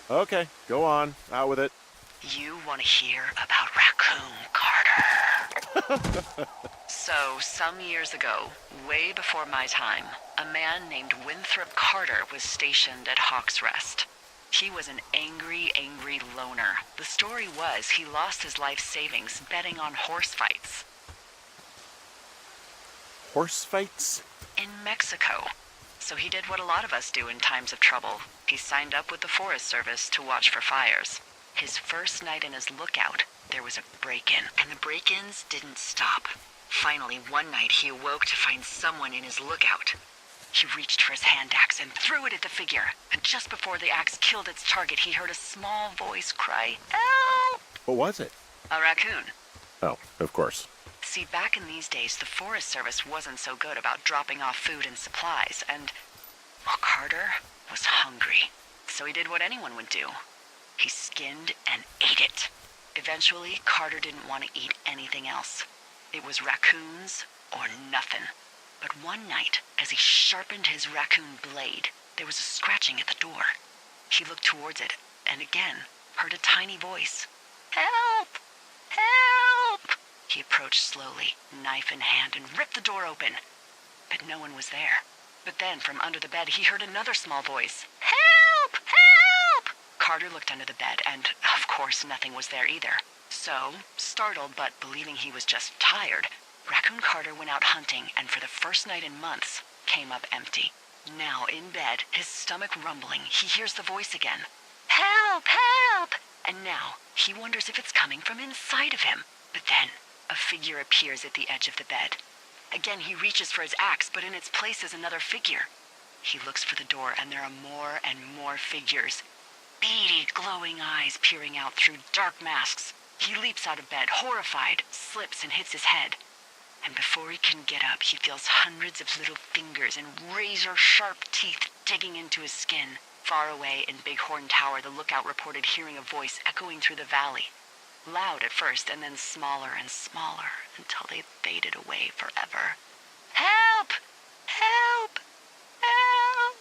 Okay, go on. Out with it. You want to hear about Raccoon Carter? So, some years ago, way before my time, a man named Winthrop Carter was stationed at Hawk's Rest. He was an angry loner. The story was he lost his life savings betting on horse fights. Horse fights? In Mexico. So he did what a lot of us do in times of trouble. He signed up with the Forest Service to watch for fires. His first night in his lookout, there was a break-in, and the break-ins didn't stop. Finally, one night he awoke to find someone in his lookout. He reached for his hand axe and threw it at the figure, and just before the axe killed its target, he heard a small voice cry, "Help!" What was it? A raccoon. Oh, of course. See, back in these days, the Forest Service wasn't so good about dropping off food and supplies, and, well, Carter was hungry. So he did what anyone would do. He skinned and ate it. Eventually, Carter didn't want to eat anything else. It was raccoons or nothing. But one night, as he sharpened his raccoon blade, there was a scratching at the door. He looked towards it, and again, heard a tiny voice. "Help! Help!" He approached slowly, knife in hand, and ripped the door open. But no one was there. But then, from under the bed, he heard another small voice. "Help! Help!" Carter looked under the bed, and, of course, nothing was there either. So, startled but believing he was just tired, Raccoon Carter went out hunting, and for the first night in months, came up empty. Now, in bed, his stomach rumbling, he hears the voice again. "Help! Help!" And now, he wonders if it's coming from inside of him. But then, a figure appears at the edge of the bed. Again, he reaches for his axe, but in its place is another figure. He looks for the door, and there are more and more figures. Beady, glowing eyes peering out through dark masks. He leaps out of bed, horrified, slips and hits his head. And before he can get up, he feels hundreds of little fingers and razor-sharp teeth digging into his skin. Far away in Bighorn Tower, the lookout reported hearing a voice echoing through the valley. Loud at first, and then smaller and smaller, until they faded away forever. "Help! Help! Help!"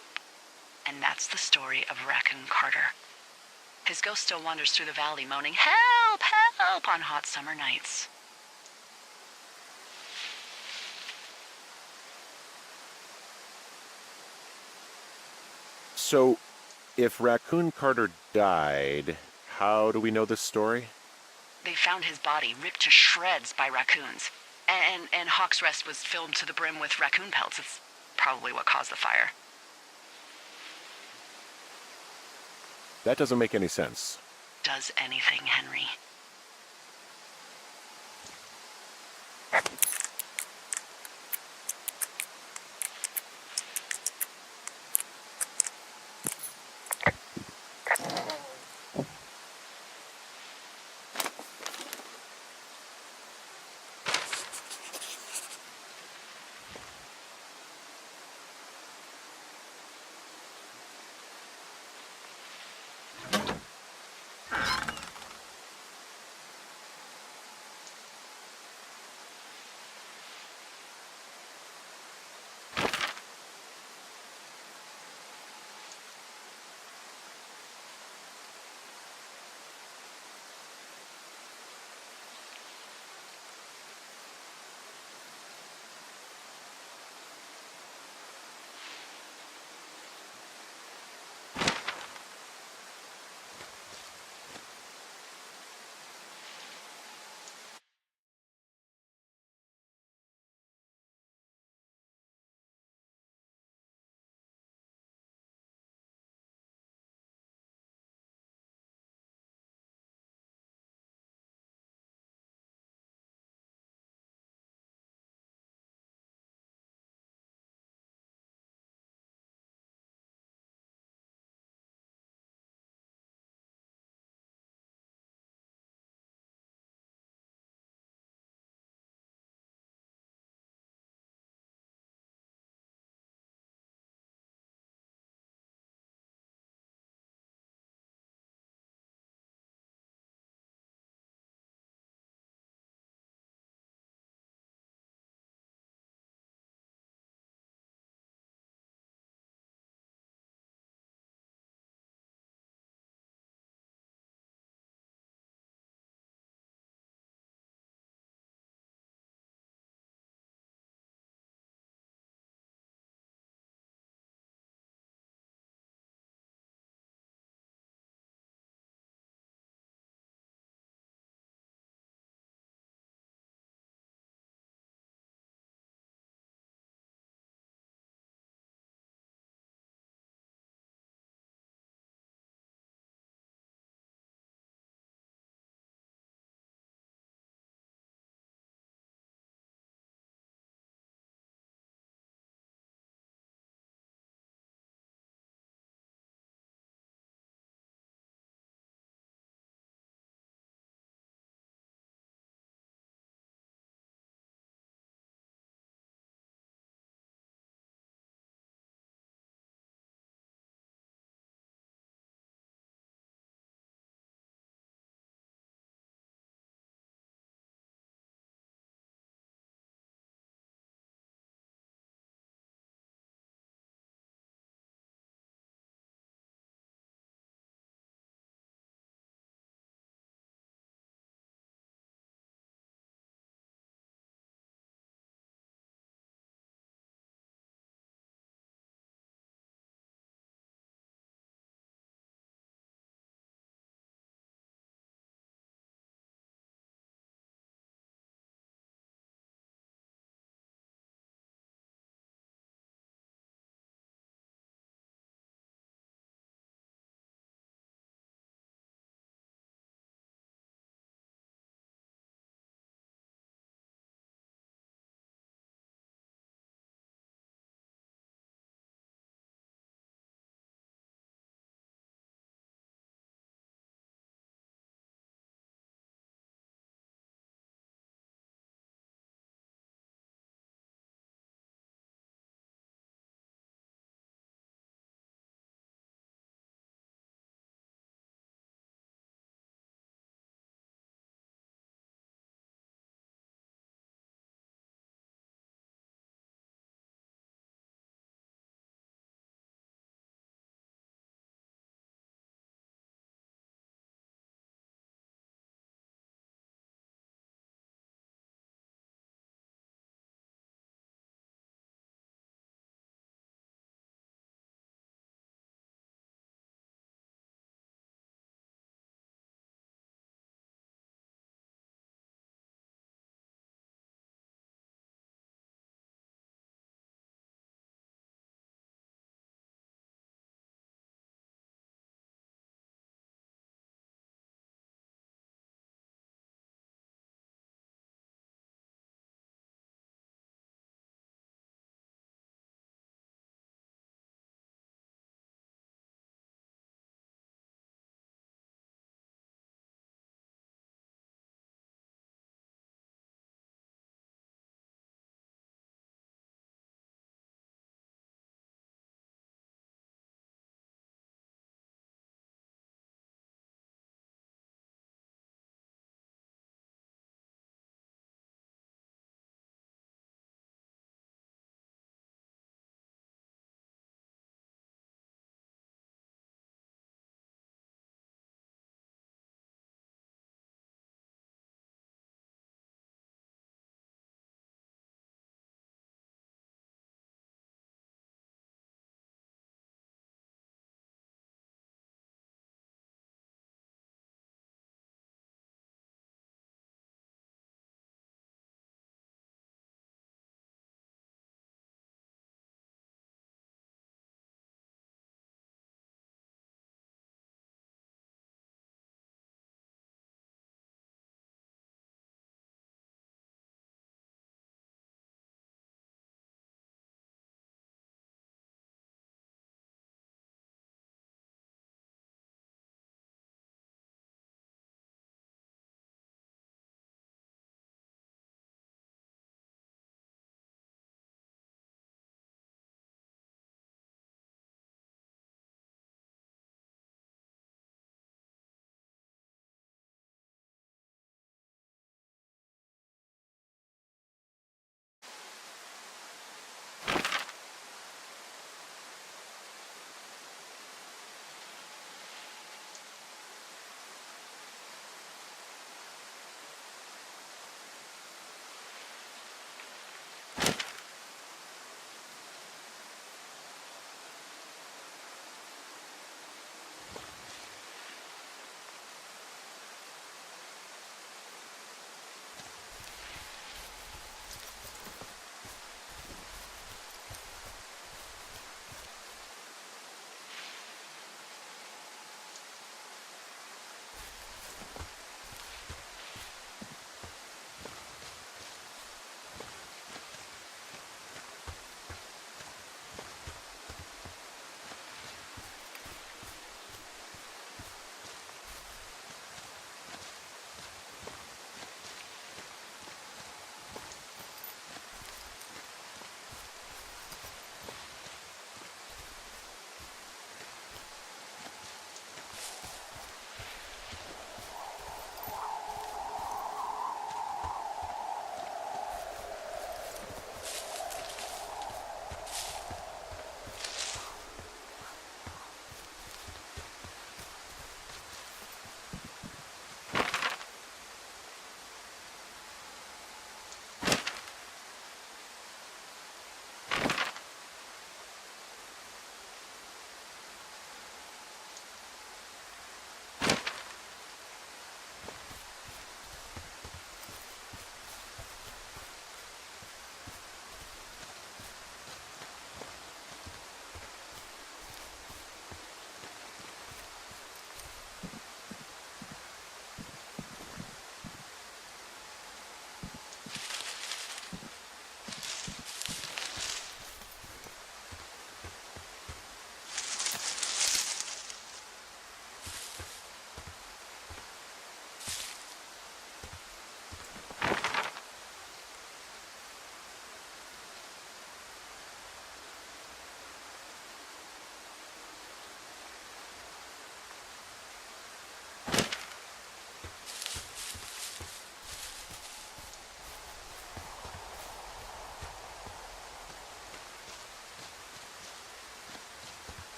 And that's the story of Raccoon Carter. His ghost still wanders through the valley, moaning, "Help! Help!" on hot summer nights. So, if Raccoon Carter died, how do we know this story? They found his body ripped to shreds by raccoons. And Hawk's Rest was filled to the brim with raccoon pelts. It's probably what caused the fire. That doesn't make any sense. Does anything, Henry?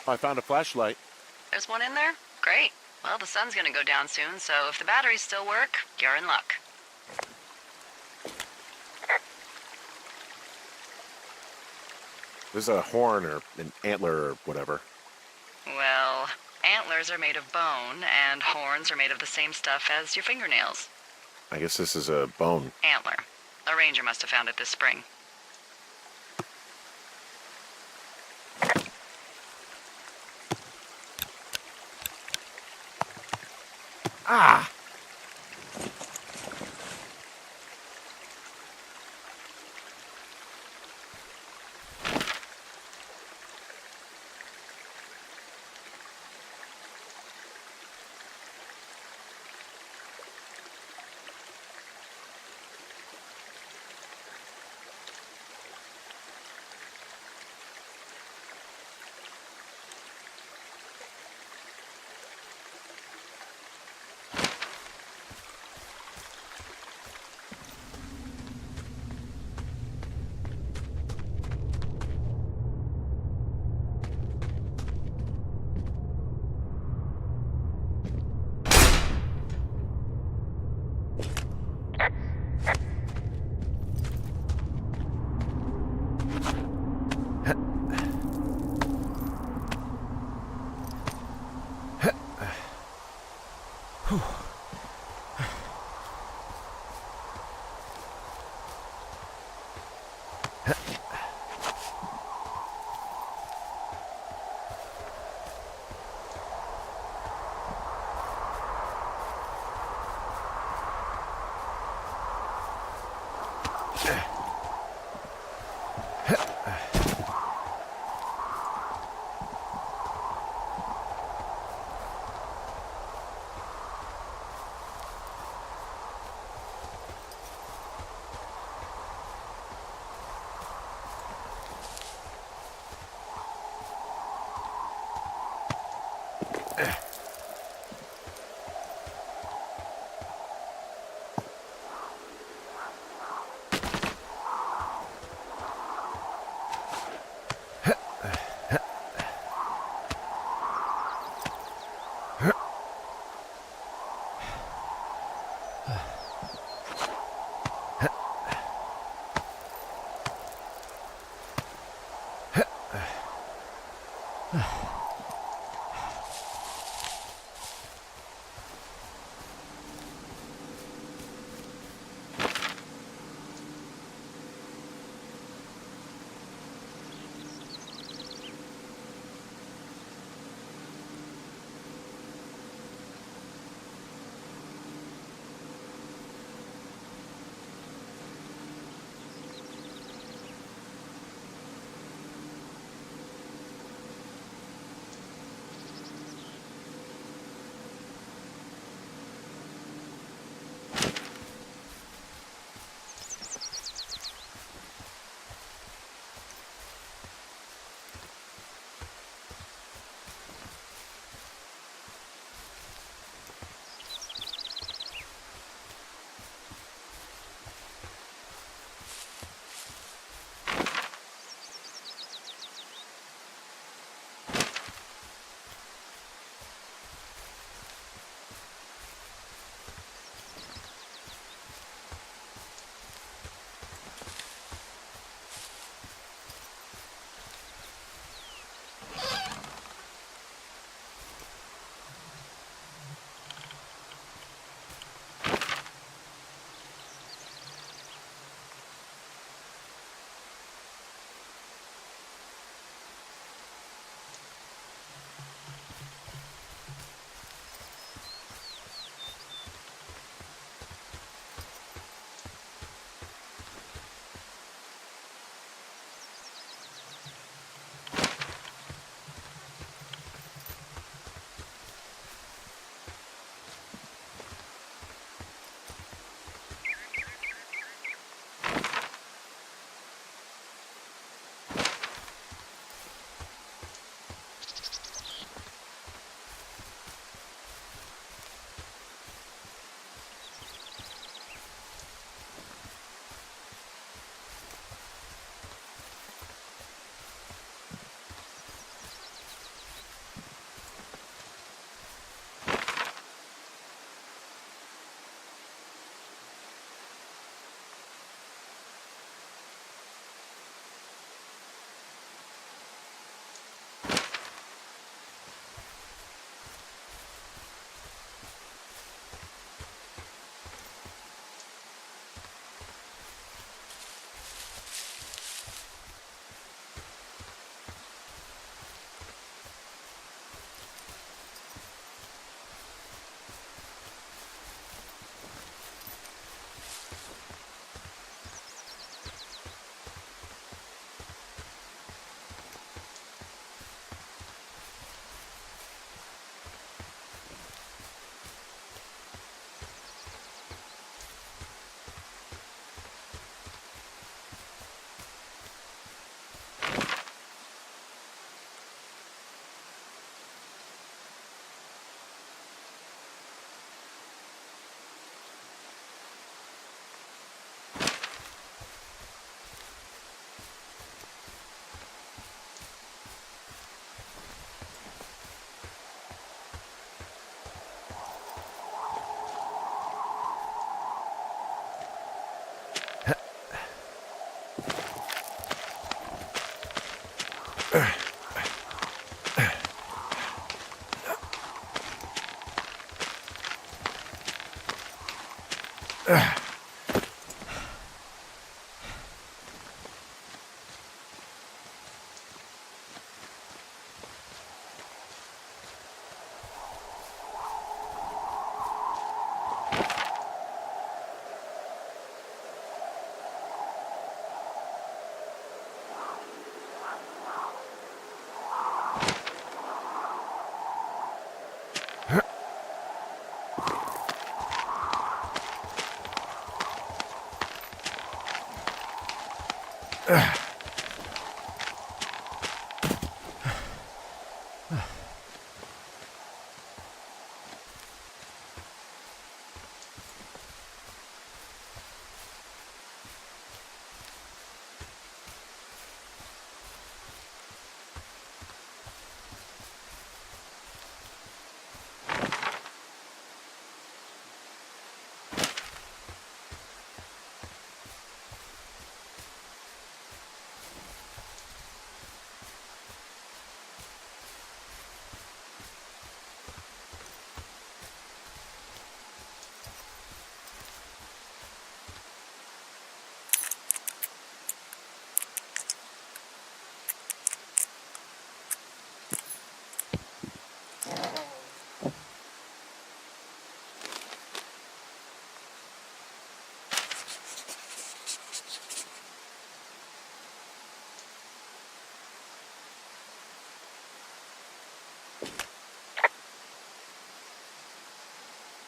I found a flashlight. There's one in there? Great. Well, the sun's gonna go down soon, so if the batteries still work, you're in luck. There's a horn or an antler or whatever. Well, antlers are made of bone, and horns are made of the same stuff as your fingernails. I guess this is a bone. Antler. A ranger must have found it this spring. Ah!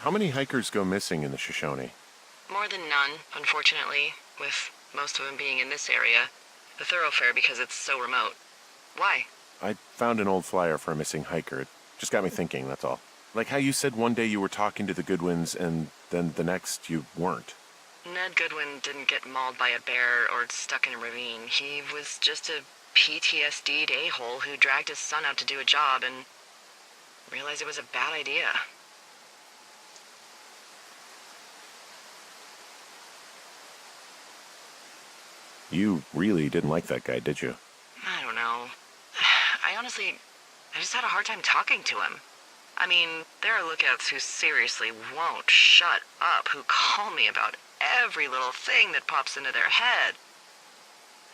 How many hikers go missing in the Shoshone? More than none, unfortunately, with most of them being in this area. The thoroughfare because it's so remote. Why? I found an old flyer for a missing hiker. It just got me thinking, that's all. Like how you said one day you were talking to the Goodwins and then the next you weren't. Ned Goodwin didn't get mauled by a bear or stuck in a ravine. He was just a PTSD'd a-hole who dragged his son out to do a job and realized it was a bad idea. You really didn't like that guy, did you? I don't know. I just had a hard time talking to him. I mean, there are lookouts who seriously won't shut up, who call me about every little thing that pops into their head.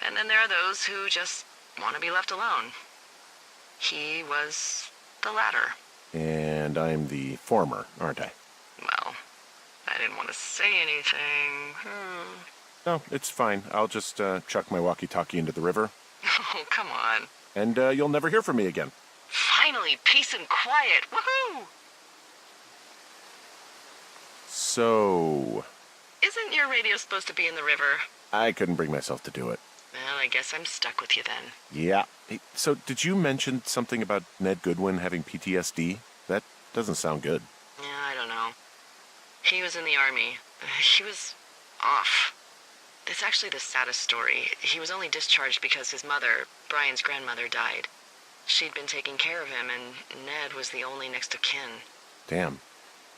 And then there are those who just want to be left alone. He was the latter. And I'm the former, aren't I? Well, I didn't want to say anything. No, it's fine. I'll just chuck my walkie-talkie into the river. Oh, come on. And you'll never hear from me again. Finally, peace and quiet. Woohoo! So... Isn't your radio supposed to be in the river? I couldn't bring myself to do it. Well, I guess I'm stuck with you then. Yeah. Hey, so did you mention something about Ned Goodwin having PTSD? That doesn't sound good. Yeah, I don't know. He was in the army. He was off. It's actually the saddest story. He was only discharged because his mother, Brian's grandmother, died. She'd been taking care of him, and Ned was the only next of kin. Damn.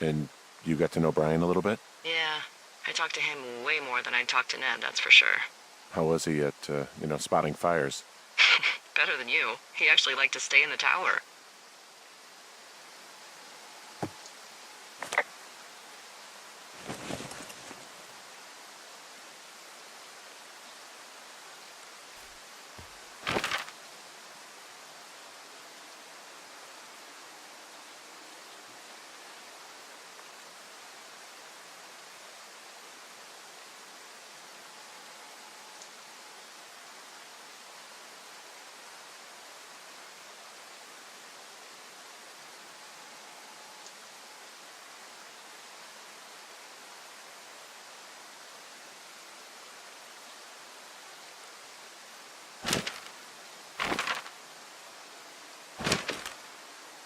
And you got to know Brian a little bit? Yeah. I talked to him way more than I'd talked to Ned, that's for sure. How was he at, spotting fires? Better than you. He actually liked to stay in the tower.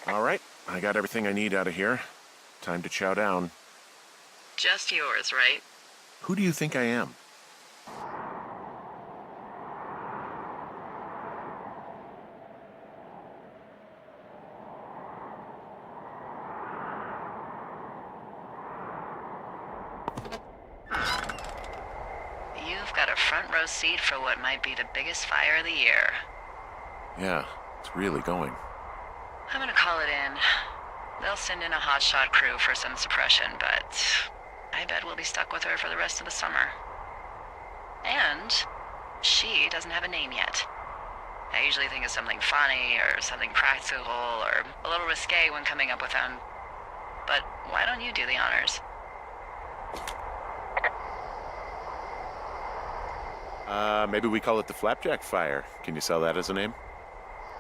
All right, I got everything I need out of here. Time to chow down. Just yours, right? Who do you think I am? You've got a front row seat for what might be the biggest fire of the year. Yeah, it's really going. I'm gonna call it in. They'll send in a hotshot crew for some suppression, but I bet we'll be stuck with her for the rest of the summer. And she doesn't have a name yet. I usually think of something funny or something practical or a little risque when coming up with them. But why don't you do the honors? Maybe we call it the Flapjack Fire. Can you sell that as a name?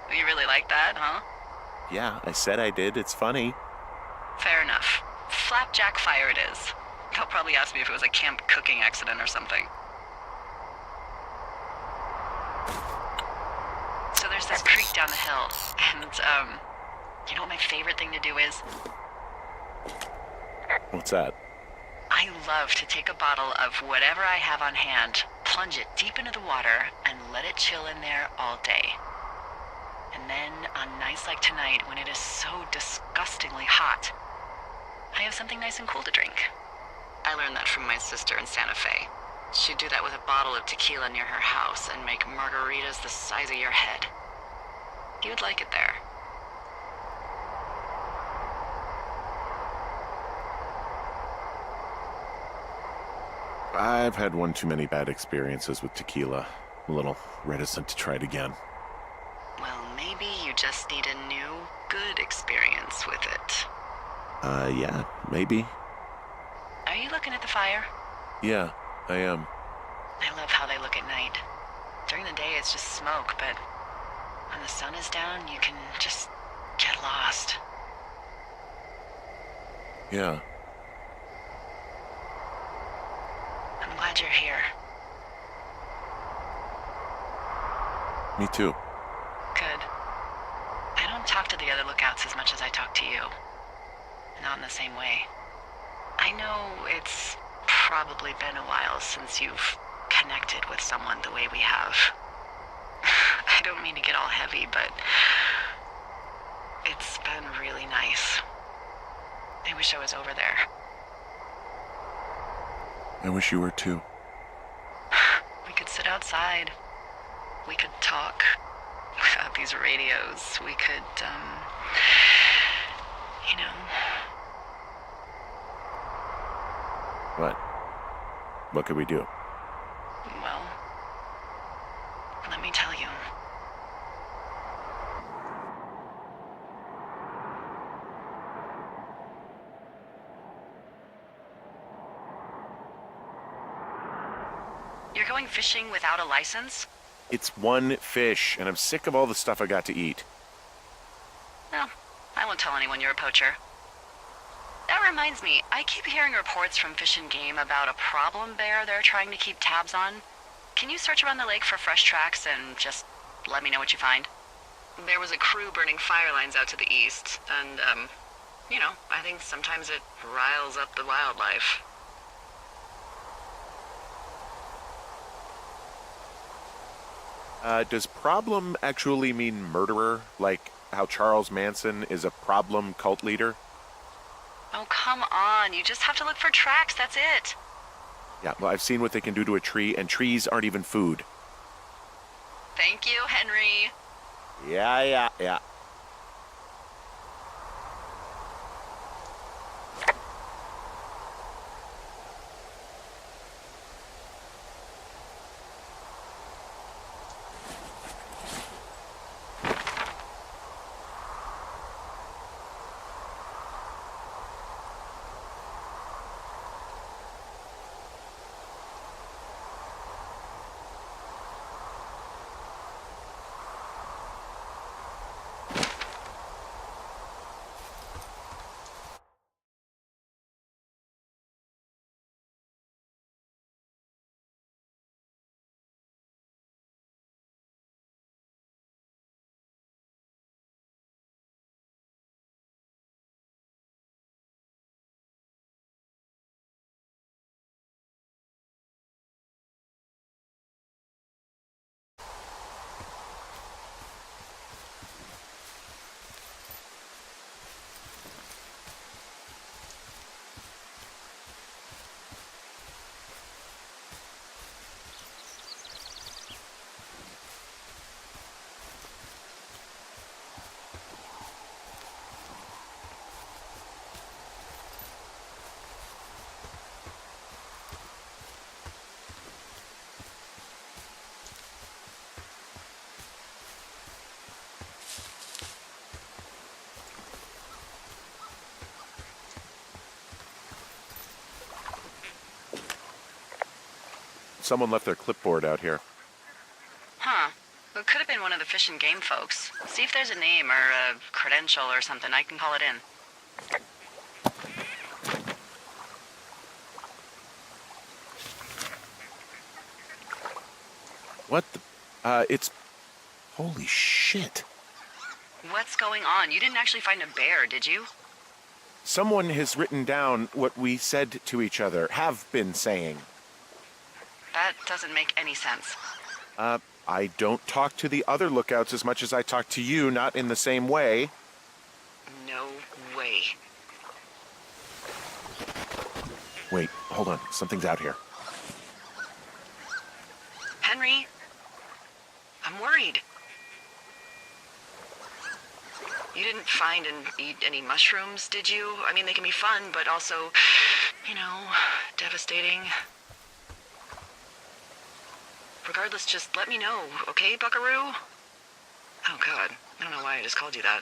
You really like that, huh? Yeah, I said I did. It's funny. Fair enough. Flapjack Fire it is. They'll probably ask me if it was a camp cooking accident or something. So there's this creek down the hill, and, you know what my favorite thing to do is? What's that? I love to take a bottle of whatever I have on hand, plunge it deep into the water, and let it chill in there all day. And then, on nights like tonight, when it is so disgustingly hot, I have something nice and cool to drink. I learned that from my sister in Santa Fe. She'd do that with a bottle of tequila near her house and make margaritas the size of your head. You would like it there. I've had one too many bad experiences with tequila. I'm a little reticent to try it again. Well, maybe you just need a new, good experience with it. Yeah, maybe. Are you looking at the fire? Yeah, I am. I love how they look at night. During the day, it's just smoke, but when the sun is down, you can just get lost. Yeah. I'm glad you're here. Me too. Good. I don't talk to the other lookouts as much as I talk to you. Not in the same way. I know it's probably been a while since you've connected with someone the way we have. I don't mean to get all heavy, but it's been really nice. I wish I was over there. I wish you were too. We could sit outside. We could talk without these radios. We could, you know. What? What could we do? Well, let me tell you. You're going fishing without a license? It's one fish, and I'm sick of all the stuff I got to eat. No, I won't tell anyone you're a poacher. That reminds me, I keep hearing reports from Fish and Game about a problem bear they're trying to keep tabs on. Can you search around the lake for fresh tracks and just let me know what you find? There was a crew burning fire lines out to the east, and, you know, I think sometimes it riles up the wildlife. Does problem actually mean murderer? Like how Charles Manson is a problem cult leader? Oh, come on. You just have to look for tracks, that's it. Yeah, well, I've seen what they can do to a tree, and trees aren't even food. Thank you, Henry. Yeah. someone left their clipboard out here. Huh. It could have been one of the Fish and Game folks. See if there's a name or a credential or something. I can call it in. What the... it's... Holy shit. What's going on? You didn't actually find a bear, did you? Someone has written down what we said to each other, have been saying. That doesn't make any sense. I don't talk to the other lookouts as much as I talk to you, not in the same way. No way. Wait, hold on. Something's out here. Henry? I'm worried. You didn't find and eat any mushrooms, did you? I mean, they can be fun, but also, devastating. Regardless, just let me know, okay, Buckaroo? Oh, God. I don't know why I just called you that.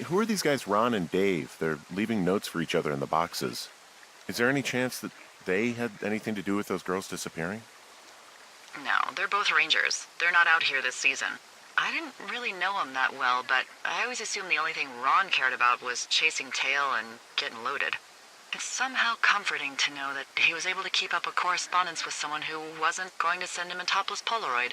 Who are these guys, Ron and Dave? They're leaving notes for each other in the boxes. Is there any chance that they had anything to do with those girls disappearing? No, they're both rangers. They're not out here this season. I didn't really know them that well, but I always assumed the only thing Ron cared about was chasing tail and getting loaded. It's somehow comforting to know that he was able to keep up a correspondence with someone who wasn't going to send him a topless Polaroid.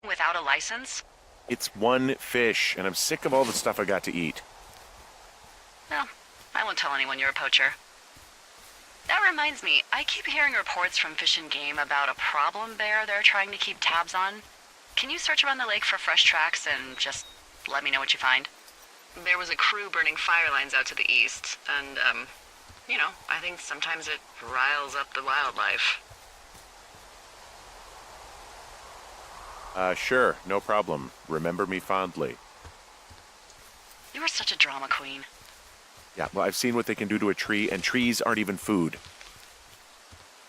Without a license? It's one fish, and I'm sick of all the stuff I got to eat. Well, I won't tell anyone you're a poacher. That reminds me, I keep hearing reports from Fish and Game about a problem bear they're trying to keep tabs on. Can you search around the lake for fresh tracks and just let me know what you find? There was a crew burning fire lines out to the east, and, I think sometimes it riles up the wildlife. Sure, no problem. Remember me fondly. You are such a drama queen. Yeah, well, I've seen what they can do to a tree, and trees aren't even food.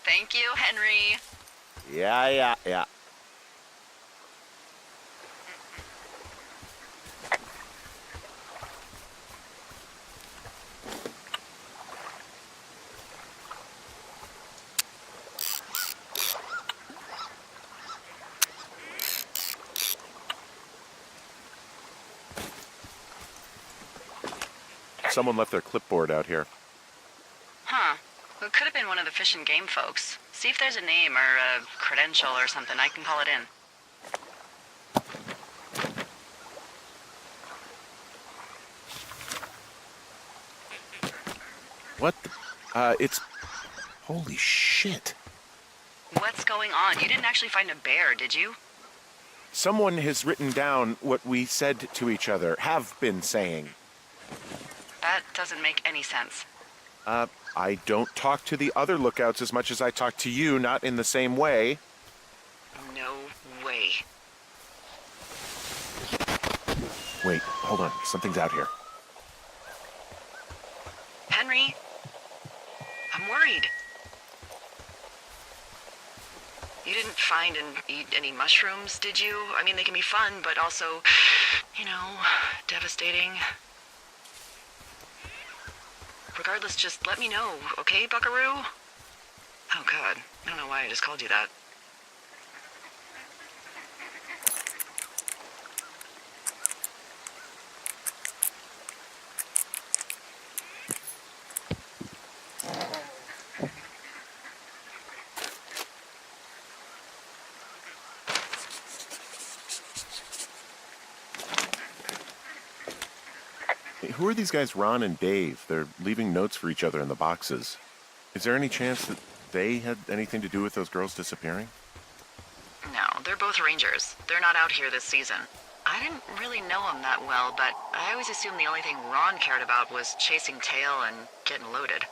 Thank you, Henry. Yeah. Someone left their clipboard out here. Huh. Well, it could have been one of the Fish and Game folks. See if there's a name or a credential or something. I can call it in. What the? It's... Holy shit. What's going on? You didn't actually find a bear, did you? Someone has written down what we said to each other, have been saying. That doesn't make any sense. I don't talk to the other lookouts as much as I talk to you, not in the same way. No way. Wait, hold on. Something's out here. Henry? I'm worried. You didn't find and eat any mushrooms, did you? I mean, they can be fun, but also, devastating. Regardless, just let me know, okay, buckaroo? Oh, God. I don't know why I just called you that. Hey, who are these guys, Ron and Dave? They're leaving notes for each other in the boxes. Is there any chance that they had anything to do with those girls disappearing? No, they're both rangers. They're not out here this season. I didn't really know them that well, but I always assumed the only thing Ron cared about was chasing tail and getting loaded.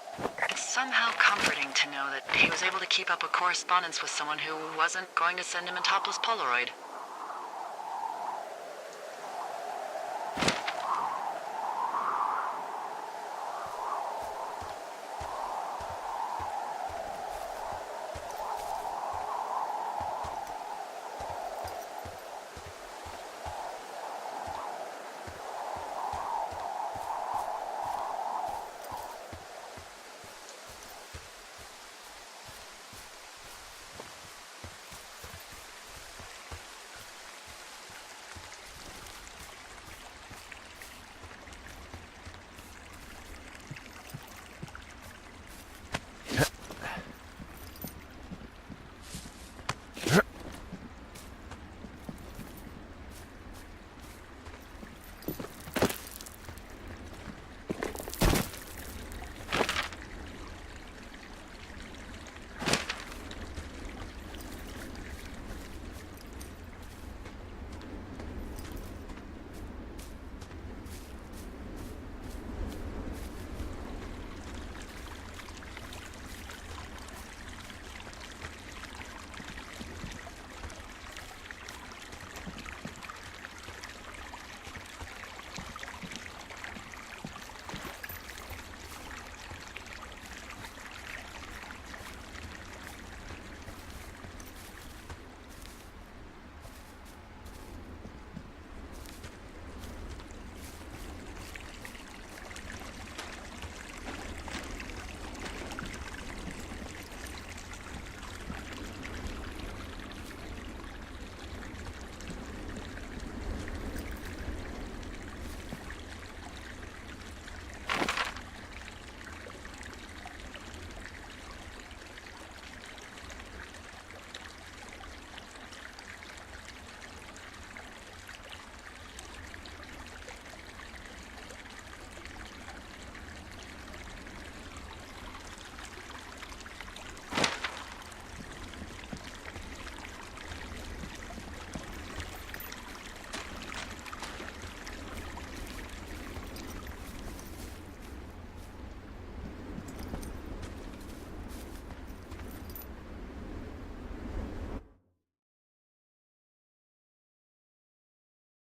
It's somehow comforting to know that he was able to keep up a correspondence with someone who wasn't going to send him a topless Polaroid.